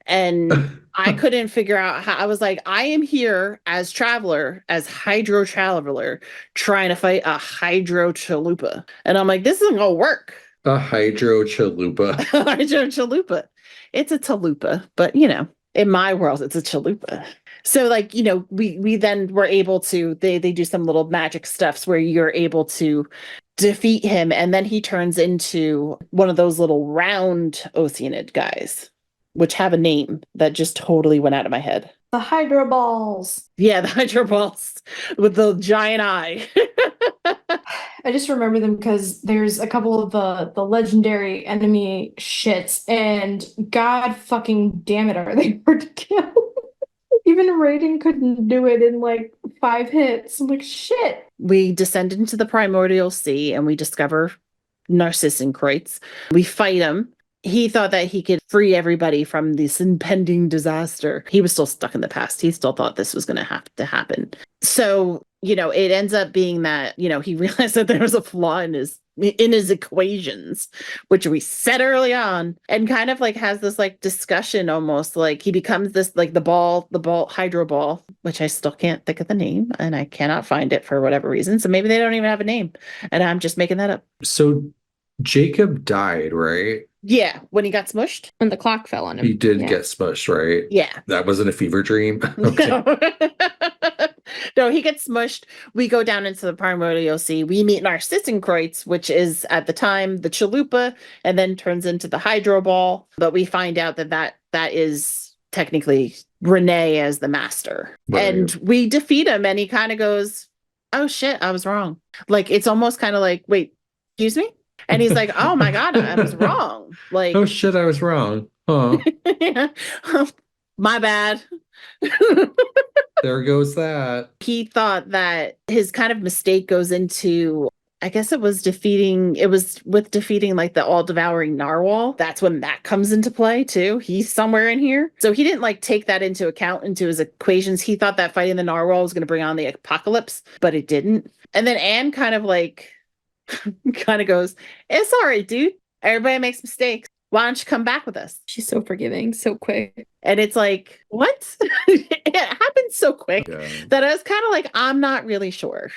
and I couldn't figure out how. I was like, I am here as Traveler, as Hydro Traveler, trying to fight a Hydro chalupa. And I'm like, this isn't gonna work. A Hydro chalupa. Hydro chalupa. It's a chalupa, but you know, in my world, it's a chalupa. So, like, you know, we then were able to, they do some little magic stuffs where you're able to defeat him, and then he turns into one of those little round Oceanid guys, which have a name that just totally went out of my head. The Hydro Balls. Yeah, the Hydro Balls with the giant eye. I just remember them because there's a couple of the legendary enemy shits, and god fucking damn it, are they hard to kill. Even Raiden couldn't do it in like 5 hits. I'm like, shit. We descend into the primordial sea and we discover Narzissenkreuz. We fight him. He thought that he could free everybody from this impending disaster. He was still stuck in the past. He still thought this was going to have to happen. So, you know, it ends up being that, you know, he realized that there was a flaw in his equations, which we said early on, and kind of like has this like discussion, almost like he becomes this, like the ball Hydro Ball, which I still can't think of the name, and I cannot find it for whatever reason. So maybe they don't even have a name and I'm just making that up. So Jacob died, right? Yeah, when he got smushed. When the clock fell on him. He did Yeah. get smushed, right? Yeah. That wasn't a fever dream. Okay. No. No, he gets smushed. We go down into the primordial sea. We meet Narzissenkreuz, which is at the time the chalupa, and then turns into the hydro ball. But we find out that is technically Renee as the master. Right. And we defeat him, and he kind of goes, "Oh shit, I was wrong." Like, it's almost kind of like, "Wait, excuse me?" And he's like, "Oh my God, I was wrong." Like, Oh shit, I was wrong. Huh. yeah. My bad. There goes that. He thought that his kind of mistake goes into, I guess it was with defeating like the all-devouring narwhal. That's when that comes into play too. He's somewhere in here. So he didn't like take that into account into his equations. He thought that fighting the narwhal was going to bring on the apocalypse, but it didn't. And then Anne kind of like goes, "It's all right, dude. Everybody makes mistakes. Why don't you come back with us?" She's so forgiving, so quick. And it's like, what? It happened so quick Yeah. that I was kind of like, I'm not really sure.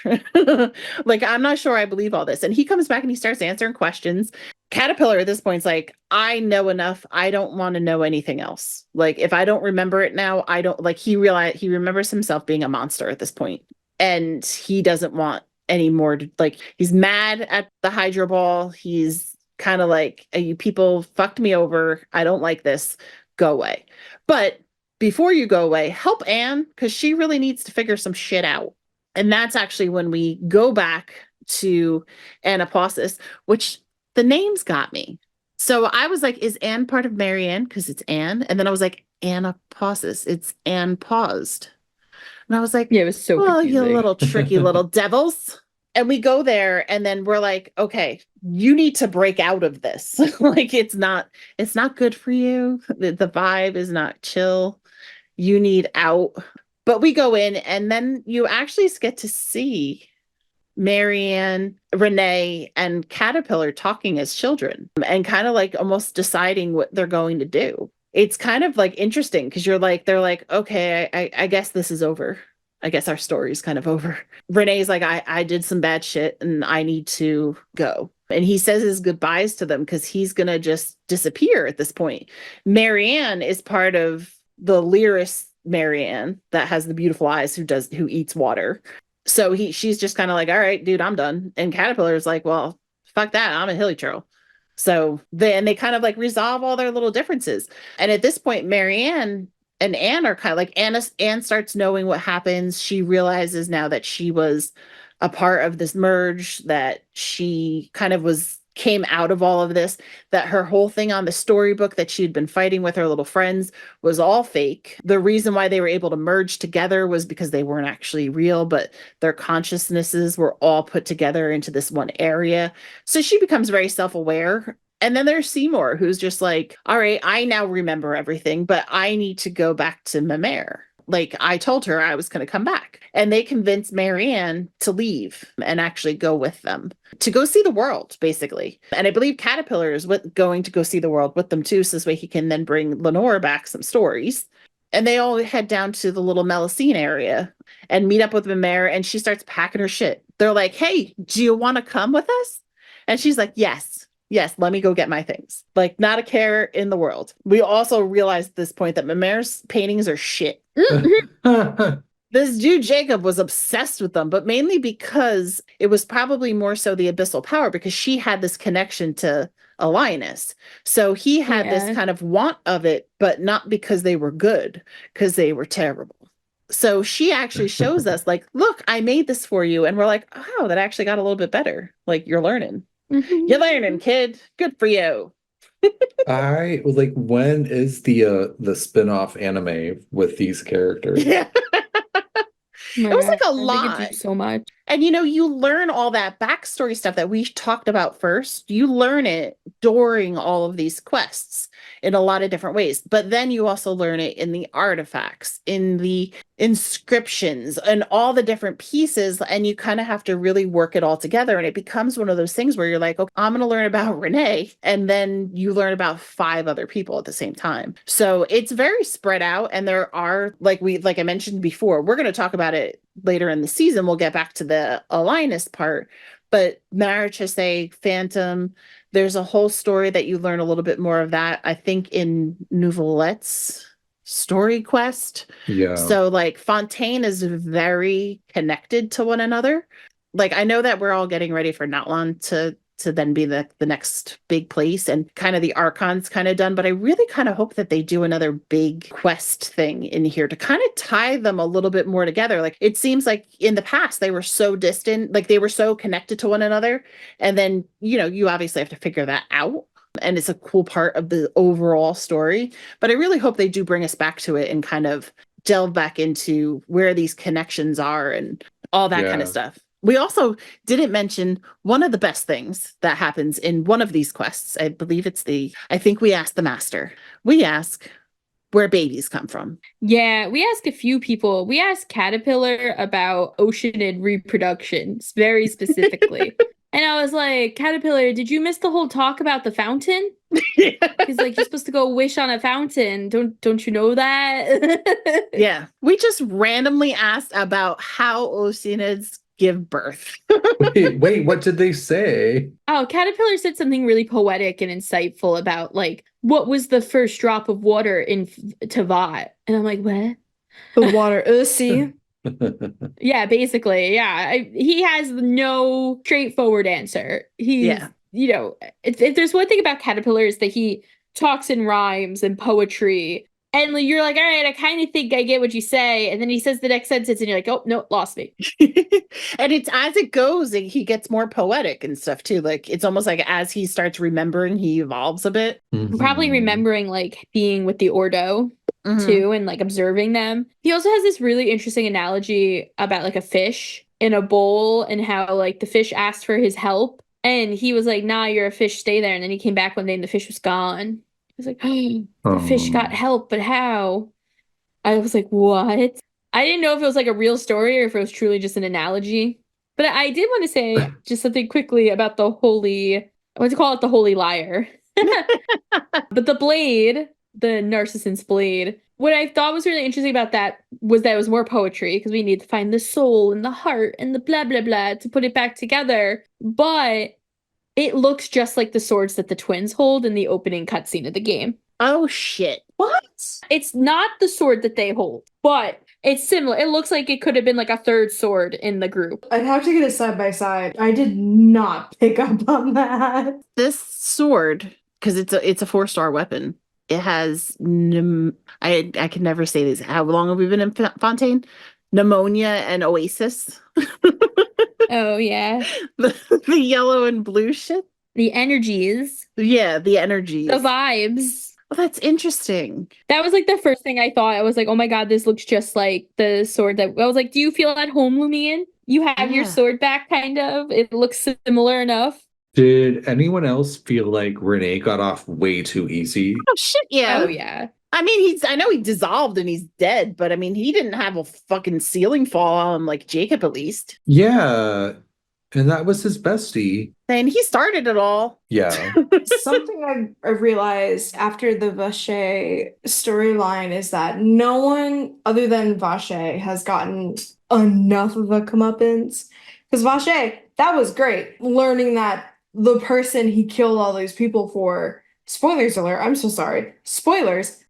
Like, I'm not sure I believe all this. And he comes back and he starts answering questions. Caterpillar at this point is like, I know enough. I don't want to know anything else. Like, if I don't remember it now, I don't like, he remembers himself being a monster at this point, and he doesn't want any more. Like, he's mad at the hydro ball. He's kind of like, you people fucked me over. I don't like this. Go away. But before you go away, help Anne, because she really needs to figure some shit out. And that's actually when we go back to Anaposis, which the names got me. So I was like, is Anne part of Marianne? Because it's Anne. And then I was like, Anaposis. It's Anne paused. And I was like, Yeah, it was so well, you confusing. little tricky little devils. And we go there, and then we're like, okay, you need to break out of this. Like, it's not good for you. The vibe is not chill. You need out. But we go in, and then you actually get to see Marianne, Renee, and Caterpillar talking as children and kind of like almost deciding what they're going to do. It's kind of like interesting because they're like, okay, I guess this is over. I guess our story's kind of over. Renee's like, I did some bad shit and I need to go. And he says his goodbyes to them because he's going to just disappear at this point. Marianne is part of the Lyris Marianne that has the beautiful eyes who eats water. So she's just kind of like, all right, dude, I'm done. And Caterpillar's like, well, fuck that. I'm a hilly churl. So they kind of like resolve all their little differences. And at this point, Marianne and Anne are kind of like, Anne starts knowing what happens. She realizes now that she was a part of this merge, that she kind of came out of all of this, that her whole thing on the storybook that she'd been fighting with her little friends was all fake. The reason why they were able to merge together was because they weren't actually real, but their consciousnesses were all put together into this one area. So she becomes very self-aware. And then there's Seymour, who's just like, all right, I now remember everything, but I need to go back to ma mère. Like, I told her I was going to come back. And they convinced Marianne to leave and actually go with them to go see the world, basically. And I believe Caterpillar is going to go see the world with them too, so this way he can then bring Lenore back some stories. And they all head down to the little Melusine area and meet up with ma mère, and she starts packing her shit. They're like, hey, do you want to come with us? And she's like, yes, let me go get my things. Like, not a care in the world. We also realized at this point that ma mère's paintings are shit. This dude Jacob was obsessed with them, but mainly because it was probably more so the abyssal power, because she had this connection to Linus. So he had this kind of want of it, but not because they were good, because they were terrible. So she actually shows us like, look, I made this for you. And we're like, oh, that actually got a little bit better. Like, you're learning. You're learning, kid. Good for you. I like, when is the spin-off anime with these characters? Yeah. It was like a lot. They could do so much. And you learn all that backstory stuff that we talked about first. You learn it during all of these quests in a lot of different ways. But then you also learn it in the artifacts, in the inscriptions, and all the different pieces. And you kind of have to really work it all together. And it becomes one of those things where you're like, okay, I'm going to learn about Renee. And then you learn about 5 other people at the same time. So it's very spread out. And there are, like I mentioned before, we're going to talk about it later in the season. We'll get back to the Linus part, But Marachese, Phantom, there's a whole story that you learn a little bit more of that, I think, in Nouvelette's story quest. Yeah. So like Fontaine is very connected to one another. Like I know that we're all getting ready for Natlan to then be the next big place, and kind of the Archon's kind of done, but I really kind of hope that they do another big quest thing in here to kind of tie them a little bit more together. Like it seems like in the past they were so distant, like they were so connected to one another, and then you obviously have to figure that out. And it's a cool part of the overall story. But I really hope they do bring us back to it and kind of delve back into where these connections are and all that kind of Yeah. stuff. We also didn't mention one of the best things that happens in one of these quests. I believe I think we asked the master. We ask where babies come from. Yeah, we asked a few people. We asked Caterpillar about oceanid reproductions very specifically. And I was like, Caterpillar, did you miss the whole talk about the fountain? He's like, you're supposed to go wish on a fountain. Don't you know that? Yeah. We just randomly asked about how oceanids give birth. Wait, what did they say? Oh, Caterpillar said something really poetic and insightful about like what was the first drop of water in Teyvat, and I'm like, what? The water. See. Yeah, basically, yeah. He has no straightforward answer. He's, if there's one thing about Caterpillar is that he talks in rhymes and poetry. And like, you're like, all right, I kind of think I get what you say. And then he says the next sentence and you're like, oh, no, lost me. And it's as it goes, he gets more poetic and stuff too. Like it's almost like as he starts remembering, he evolves a bit. Probably remembering like being with the Ordo too and like observing them. He also has this really interesting analogy about like a fish in a bowl and how like the fish asked for his help. And he was like, nah, you're a fish, stay there. And then he came back one day and the fish was gone. I was like, oh, the fish got help, but how? I was like, what? I didn't know if it was like a real story or if it was truly just an analogy. But I did want to say just something quickly about the holy, I want to call it the holy liar. But the blade, the Narcissen's blade, what I thought was really interesting about that was that it was more poetry because we need to find the soul and the heart and the blah, blah, blah to put it back together. But it looks just like the swords that the twins hold in the opening cutscene of the game. Oh, shit. What? It's not the sword that they hold, but it's similar. It looks like it could have been like a third sword in the group. I'd have to get it side by side. I did not pick up on that. This sword, because it's a 4-star weapon, it has I can never say this. How long have we been in Fontaine? Pneumonia and Oasis. Oh, yeah. The yellow and blue shit. The energies. Yeah, the energies. The vibes. Oh, that's interesting. That was like the first thing I thought. I was like, oh my god, this looks just like the sword that... I was like, do you feel at home, Lumion? You have your sword back, kind of. It looks similar enough. Did anyone else feel like Renee got off way too easy? Oh, shit, yeah. Oh, yeah. I mean, I know he dissolved and he's dead, but I mean, he didn't have a fucking ceiling fall on him like Jacob, at least. Yeah. And that was his bestie. And he started it all. Yeah. Something I realized after the Vache storyline is that no one other than Vache has gotten enough of a comeuppance. Because Vache, that was great. Learning that the person he killed all these people for, spoilers alert, I'm so sorry, spoilers.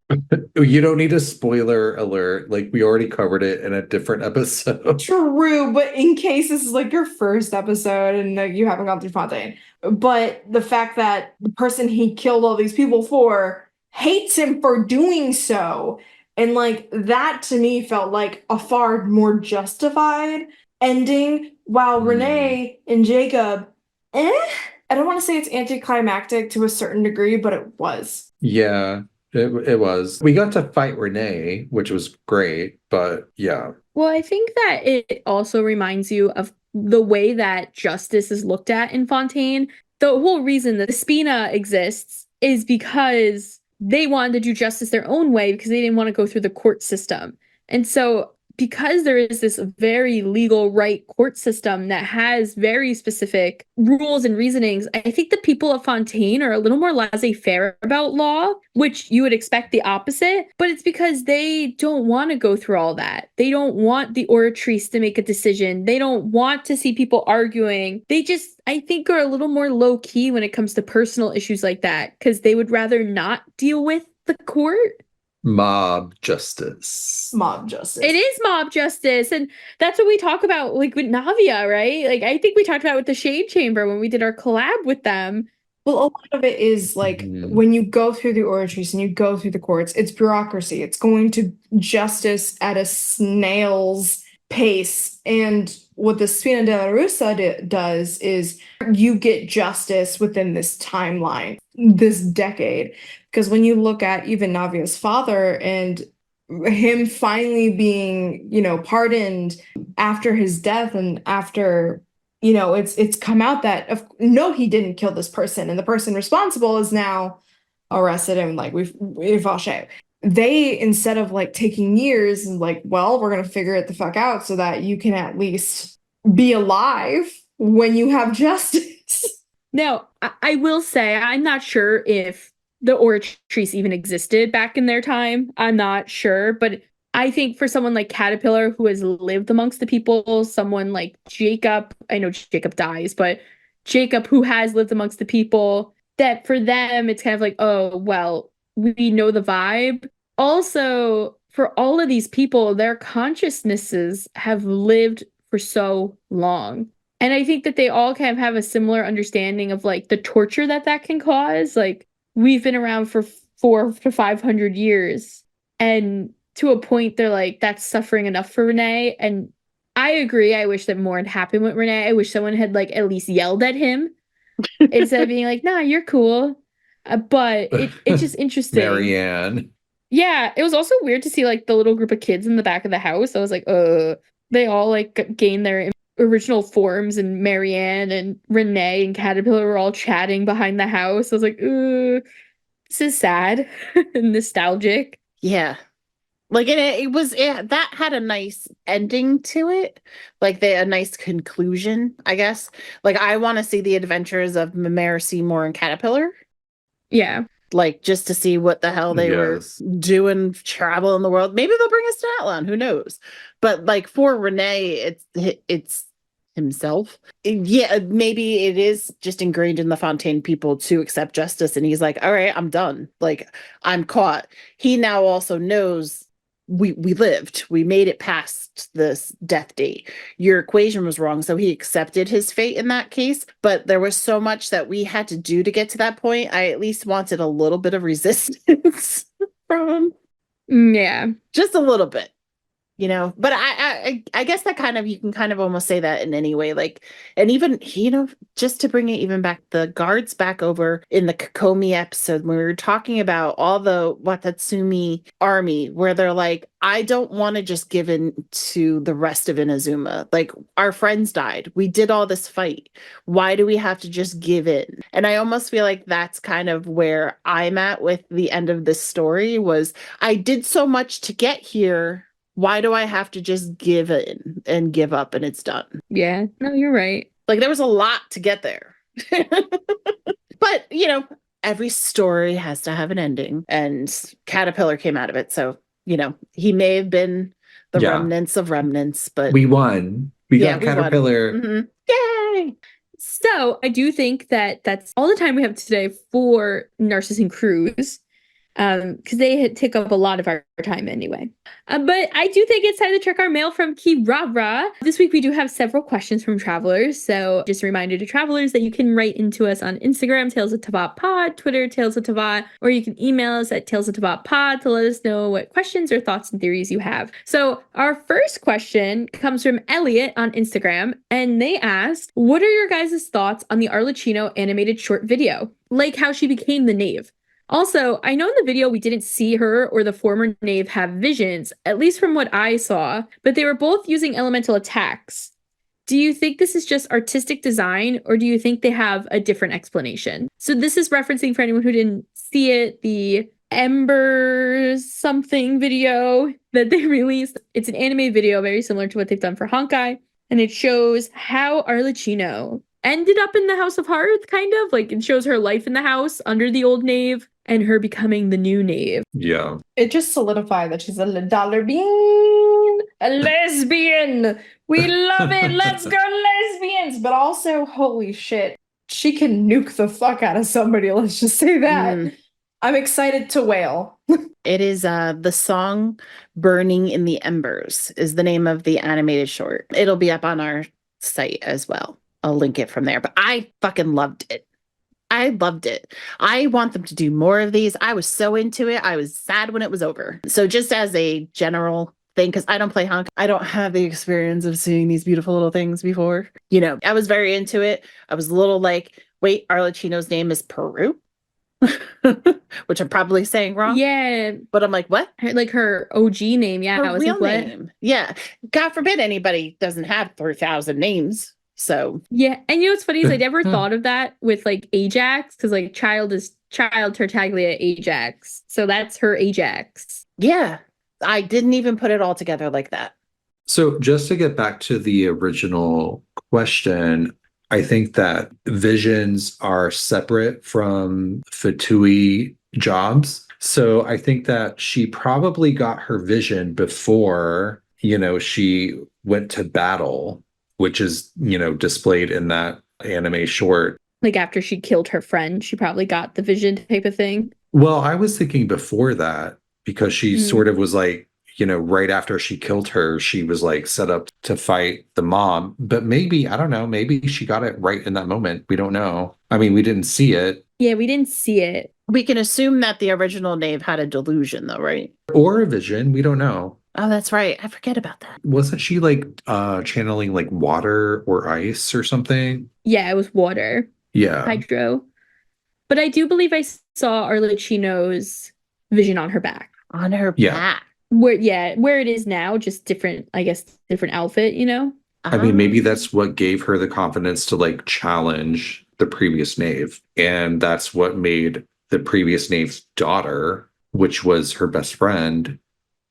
You don't need a spoiler alert. Like, we already covered it in a different episode. True, but in case this is like your first episode and like, you haven't gone through Fontaine. But the fact that the person he killed all these people for hates him for doing so. And like that to me felt like a far more justified ending. While Renee and Jacob, I don't want to say it's anticlimactic to a certain degree, but it was. Yeah. It was. We got to fight Renee, which was great, but yeah. Well, I think that it also reminds you of the way that justice is looked at in Fontaine. The whole reason that the Spina exists is because they wanted to do justice their own way because they didn't want to go through the court system. And so because there is this very legal right court system that has very specific rules and reasonings, I think the people of Fontaine are a little more laissez-faire about law, which you would expect the opposite, but it's because they don't want to go through all that. They don't want the oratrice to make a decision. They don't want to see people arguing. They just, I think, are a little more low-key when it comes to personal issues like that, because they would rather not deal with the court. Mob justice. Mob justice. It is mob justice, and that's what we talk about, like, with Navia, right? Like, I think we talked about with the Shade Chamber when we did our collab with them. Well, a lot of it is like when you go through the oratrice and you go through the courts, it's bureaucracy. It's going to justice at a snail's pace. And what the Spina della Russa does is you get justice within this timeline, this decade. Because when you look at even Navia's father and him finally being, pardoned after his death and after, it's come out that no, he didn't kill this person, and the person responsible is now arrested and like we've they, instead of like taking years and like, well, we're gonna figure it the fuck out so that you can at least be alive when you have justice. Now, I will say I'm not sure if the oratrice even existed back in their time. I'm not sure, but I think for someone like Caterpillar, who has lived amongst the people, someone like Jacob, I know Jacob dies, but Jacob, who has lived amongst the people, that for them, it's kind of like, oh, well, we know the vibe. Also, for all of these people, their consciousnesses have lived for so long. And I think that they all kind of have a similar understanding of like the torture that can cause. Like, we've been around for 400 to 500 years, and to a point, they're like, that's suffering enough for Renee. And I agree. I wish that more had happened with Renee. I wish someone had like at least yelled at him instead of being like, nah, you're cool. But it's just interesting. Marianne. Yeah, it was also weird to see like the little group of kids in the back of the house. I was like, they all like gained their original forms, and Marianne and Renee and Caterpillar were all chatting behind the house. I was like, this is sad and nostalgic. Yeah. Like that had a nice ending to it, like a nice conclusion, I guess. Like, I want to see the adventures of Mimere, Seymour, and Caterpillar. Yeah, like just to see what the hell they were doing, travel in the world. Maybe they'll bring us to Atlan, who knows? But like for Renee, it's himself. Yeah, maybe it is just ingrained in the Fontaine people to accept justice, and he's like, all right, I'm done. Like, I'm caught. He now also knows we lived. We made it past this death date. Your equation was wrong, so he accepted his fate in that case. But there was so much that we had to do to get to that point. I at least wanted a little bit of resistance from him. Yeah, just a little bit. But I guess that kind of, you can kind of almost say that in any way, like, and even, just to bring it even back, the guards back over in the Kokomi episode, when we were talking about all the Watatsumi army, where they're like, I don't want to just give in to the rest of Inazuma. Like, our friends died. We did all this fight. Why do we have to just give in? And I almost feel like that's kind of where I'm at with the end of this story, was I did so much to get here. Why do I have to just give in and give up and it's done? Yeah, no, you're right. Like, there was a lot to get there. But, every story has to have an ending, and Caterpillar came out of it. So, he may have been the remnants of remnants, but we won. We got Caterpillar. Mm-hmm. Yay! So I do think that that's all the time we have today for Narzissenkreuz. Because they take up a lot of our time anyway. But I do think it's time to check our mail from Kirara. This week we do have several questions from travelers. So just a reminder to travelers that you can write into us on Instagram, Tales of Teyvat Pod, Twitter, Tales of Teyvat, or you can email us at Tales of Teyvat Pod to let us know what questions or thoughts and theories you have. So our first question comes from Elliot on Instagram, and they asked, what are your guys' thoughts on the Arlecchino animated short video? Like how she became the knave. Also, I know in the video we didn't see her or the former knave have visions, at least from what I saw, but they were both using elemental attacks. Do you think this is just artistic design, or do you think they have a different explanation? So this is referencing, for anyone who didn't see it, the Ember something video that they released. It's an anime video very similar to what they've done for Honkai, and it shows how Arlecchino ended up in the House of Hearth, kind of. Like, it shows her life in the house under the old knave and her becoming the new knave. Yeah. It just solidified that she's a dollar bean, a lesbian. We love it. Let's go lesbians. But also, holy shit, she can nuke the fuck out of somebody. Let's just say that. Mm. I'm excited to wail. It is the song Burning in the Embers is the name of the animated short. It'll be up on our site as well. I'll link it from there. But I fucking loved it. I loved it. I want them to do more of these. I was so into it. I was sad when it was over. So just as a general thing, because I don't play Honkai, I don't have the experience of seeing these beautiful little things before. You know, I was very into it. I was a little like, wait, Arlecchino's name is Peru? Which I'm probably saying wrong. Yeah. But I'm like, what? Like her OG name. Yeah. Her I was real like, what? name. Yeah. God forbid anybody doesn't have 3,000 names. So Yeah. And you know what's funny is I never thought of that with like Ajax, because like child is child Tartaglia Ajax. So that's her Ajax. yeah, I didn't even put it all together like that. So just to get back to the original question, I think that visions are separate from Fatui jobs. So I think that she probably got her vision before, she went to battle, which is, displayed in that anime short. Like after she killed her friend, she probably got the vision type of thing. Well, I was thinking before that, because she sort of was like, right after she killed her, she was like set up to fight the mom. But maybe, I don't know, maybe she got it right in that moment. We don't know. I mean, we didn't see it. Yeah, we didn't see it. We can assume that the original Knave had a delusion, though, right? Or a vision. We don't know. Oh, that's right. I forget about that. Wasn't she like channeling like water or ice or something? Yeah, it was water. Yeah. Hydro. But I do believe I saw Arlecchino's vision on her back. On her Yeah. back. Where it is now, just different, I guess, different outfit, I mean, maybe that's what gave her the confidence to like challenge the previous knave. And that's what made the previous knave's daughter, which was her best friend,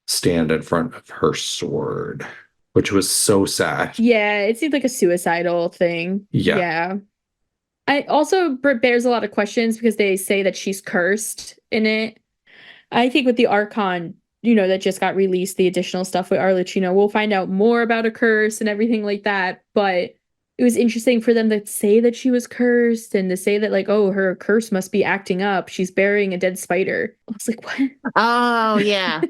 stand in front of her sword, which was so sad. Yeah, it seemed like a suicidal thing. Yeah. Yeah. I also bears a lot of questions because they say that she's cursed in it. I think with the Archon, that just got released, the additional stuff with Arlecchino, we'll find out more about a curse and everything like that. But it was interesting for them to say that she was cursed and to say that, like, oh, her curse must be acting up. She's burying a dead spider. I was like, what? Oh, yeah.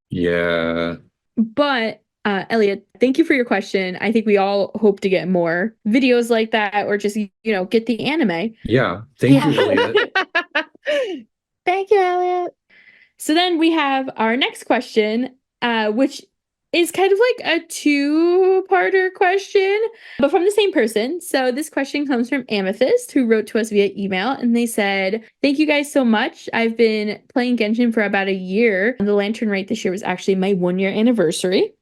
Yeah. But, Elliot, thank you for your question. I think we all hope to get more videos like that or just, get the anime. Yeah. Thank you, Elliot. Thank you, Elliot. So then we have our next question, which is kind of like a two-parter question, but from the same person. So this question comes from Amethyst, who wrote to us via email, and they said, thank you guys so much. I've been playing Genshin for about a year. The Lantern Rite this year was actually my 1-year anniversary.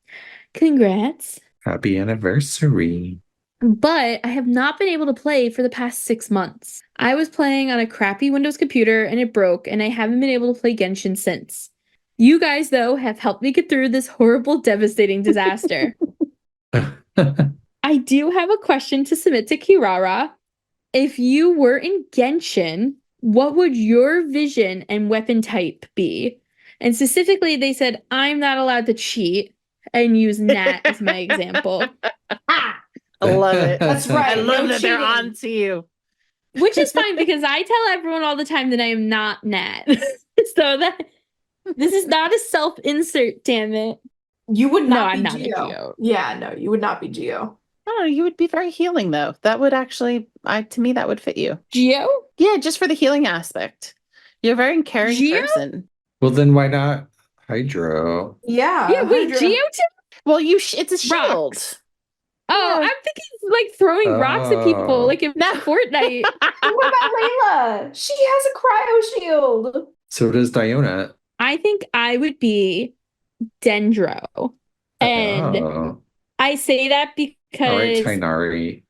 Congrats. Happy anniversary. But I have not been able to play for the past 6 months. I was playing on a crappy Windows computer and it broke, and I haven't been able to play Genshin since. You guys, though, have helped me get through this horrible, devastating disaster. I do have a question to submit to Kirara. If you were in Genshin, what would your vision and weapon type be? And specifically, they said, I'm not allowed to cheat and use Nat as my example. I love it. That's right. I love No that they're cheating. on to you. Which is fine because I tell everyone all the time that I am not Nat. So that this is not a self-insert, damn it. You would No, not I'm be not a Geo. Geo. Yeah, no, you would not be Geo. Oh, you would be very healing, though. That would actually, to me, that would fit you. Geo? Yeah, just for the healing aspect. You're a very caring Geo? person. Well, then why not Hydro? Yeah. Yeah, wait, Hydra. Geo too? Well, it's a shield. Rocks. Oh, Yeah. I'm thinking like throwing rocks at people, like in No. Fortnite. What about Layla? She has a cryo shield. So does Diona. I think I would be Dendro. And Oh. I say that All right, because Tainari.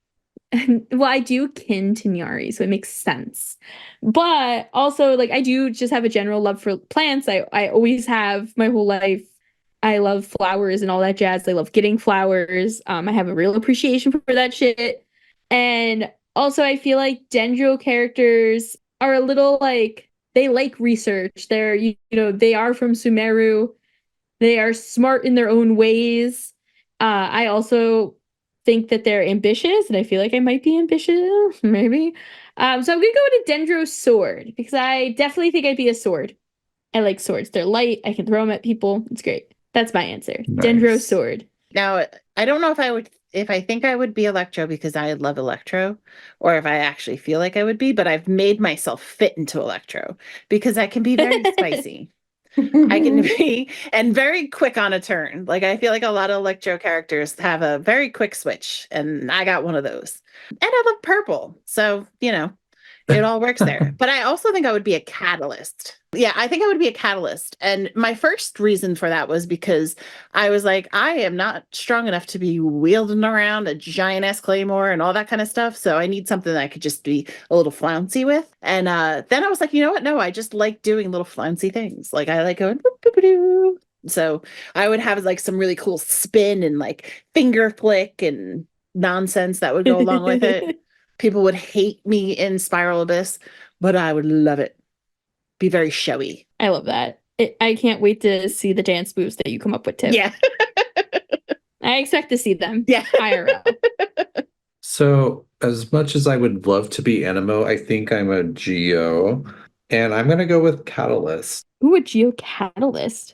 well, I do kin to Nyari, so it makes sense. But also, like, I do just have a general love for plants. I always have my whole life. I love flowers and all that jazz. I love getting flowers. I have a real appreciation for that shit. And also, I feel like Dendro characters are a little like they like research. They're they are from Sumeru. They are smart in their own ways. I also think that they're ambitious, and I feel like I might be ambitious, maybe. So I'm gonna go with a Dendro sword because I definitely think I'd be a sword. I like swords. They're light. I can throw them at people. It's great. That's my answer. Dendro Nice. sword. Now, I don't know if I think I would be Electro because I love Electro, or if I actually feel like I would be, but I've made myself fit into Electro because I can be very spicy. I can be and very quick on a turn. Like I feel like a lot of Electro characters have a very quick switch, and I got one of those. And I love purple, so it all works there. But I also think I would be a catalyst. Yeah, I think I would be a catalyst. And my first reason for that was because I was like, I am not strong enough to be wielding around a giant ass claymore and all that kind of stuff. So I need something that I could just be a little flouncy with. And then I was like, you know what? No, I just like doing little flouncy things. Like I like going boop-boop-a-doo. So I would have like some really cool spin and like finger flick and nonsense that would go along with it. People would hate me in Spiral Abyss, but I would love it. Be very showy. I love that. I can't wait to see the dance moves that you come up with, Tim. Yeah. I expect to see them. Yeah. IRL. So, as much as I would love to be Animo, I think I'm a Geo, and I'm gonna go with Catalyst. Ooh, a Geocatalyst.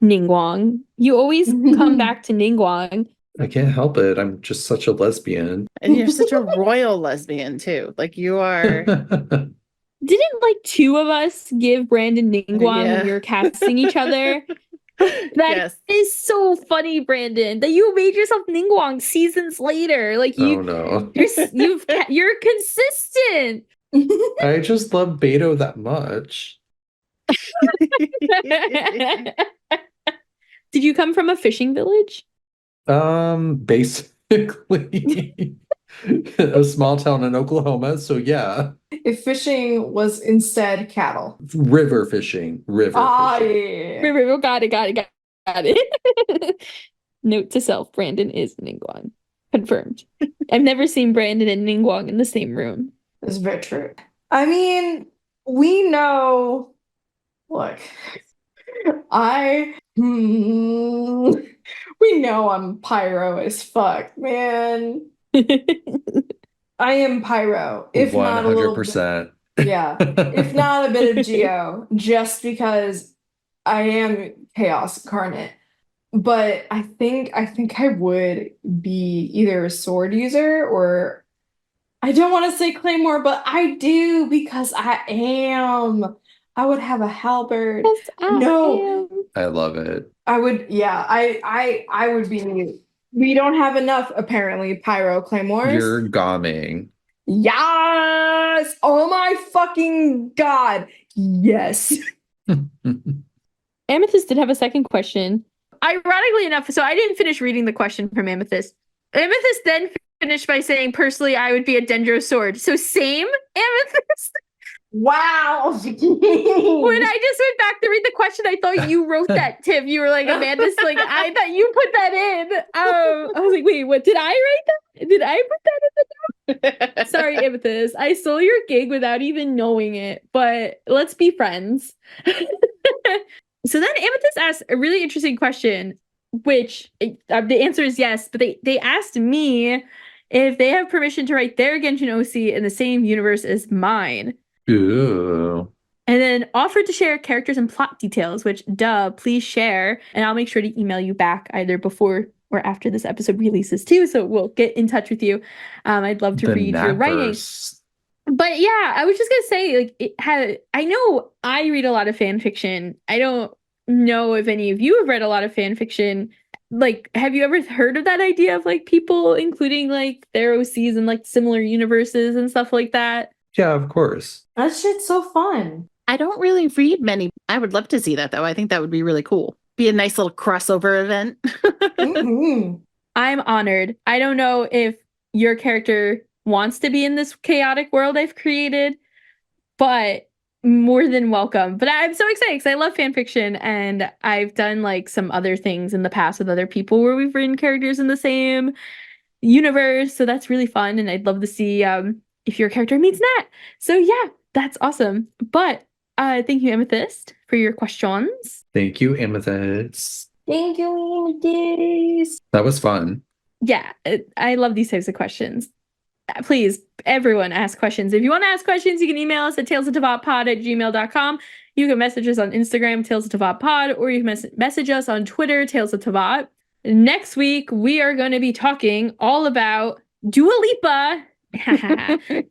Ningguang. You always come back to Ningguang. I can't help it. I'm just such a lesbian. And you're such a royal lesbian too. Like you are. Didn't like two of us give Brandon Ningguang when we were casting each other? That is so funny, Brandon, that you made yourself Ningguang seasons later. Like Oh no. you're consistent. I just love Beto that much. Did you come from a fishing village? Basically a small town in Oklahoma, so yeah. If fishing was instead cattle. River fishing. Ah, Fishing. yeah. Got it. Note to self, Brandon is Ningguang. Confirmed. I've never seen Brandon and Ningguang in the same room. That's very true. I mean, we know. Look, we know I'm pyro as fuck, man. I am pyro, if not a little bit. 100%. Yeah, if not a bit of Geo, just because I am chaos incarnate. But I think I would be either a sword user or I don't want to say claymore, but I do because I am. I would have a halberd. Yes, No. I love it. I would, yeah, I would be. We don't have enough, apparently, pyro claymores. You're gomming. Yes! Oh my fucking god. Yes. Amethyst did have a second question. Ironically enough, so I didn't finish reading the question from Amethyst. Amethyst then finished by saying, personally, I would be a Dendro sword. So same, Amethyst? Wow. When I just went back to read the question, I thought you wrote that, Tim. You were like, Amanda's like, I thought you put that in. I was like, wait, what? Did I write that? Did I put that in the note? Sorry, Amethyst. I stole your gig without even knowing it, but let's be friends. So then Amethyst asked a really interesting question, which the answer is yes, but they asked me if they have permission to write their Genshin OC in the same universe as mine. Ooh. And then offered to share characters and plot details, which, please share. And I'll make sure to email you back either before or after this episode releases too. So we'll get in touch with you. I'd love to read your writing. But yeah, I was just gonna say, like, I know I read a lot of fan fiction. I don't know if any of you have read a lot of fan fiction. Like, have you ever heard of that idea of like people including like their OCs in like similar universes and stuff like that? Yeah, of course. That shit's so fun. I don't really read many. I would love to see that though. I think that would be really cool. Be a nice little crossover event. Mm-hmm. I'm honored. I don't know if your character wants to be in this chaotic world I've created, but more than welcome. But I'm so excited because I love fan fiction, and I've done like some other things in the past with other people where we've written characters in the same universe. So that's really fun, and I'd love to see if your character meets Nat. So yeah, that's awesome. But thank you, Amethyst, for your questions. Thank you, Amethyst. Thank you, Amethyst. That was fun. Yeah, I love these types of questions. Please, everyone, ask questions. If you want to ask questions, you can email us at talesoftevatpod@gmail.com. You can message us on Instagram, talesoftevatpod, or you can message us on Twitter, talesoftevat. Next week, we are going to be talking all about Dua Lipa.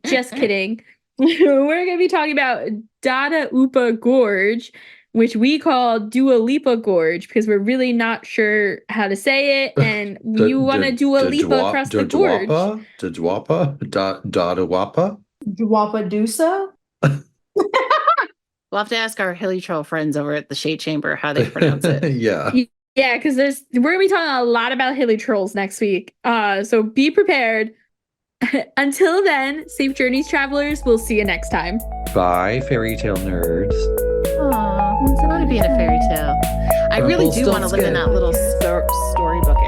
Just kidding. We're going to be talking about Dada Upa Gorge, which we call Dua Lipa Gorge because we're really not sure how to say it, and you want to Dua Lipa across the gorge. Dwapa? Dadawapa? Dwapadusa? We'll have to ask our hilly troll friends over at the Shade Chamber how they pronounce it. Yeah. Yeah, because we're going to be talking a lot about hilly trolls next week. So be prepared. Until then, safe journeys, travelers. We'll see you next time. Bye, fairy tale nerds. Aw, I want to be in a fairy tale. I really do want to live in that little storybook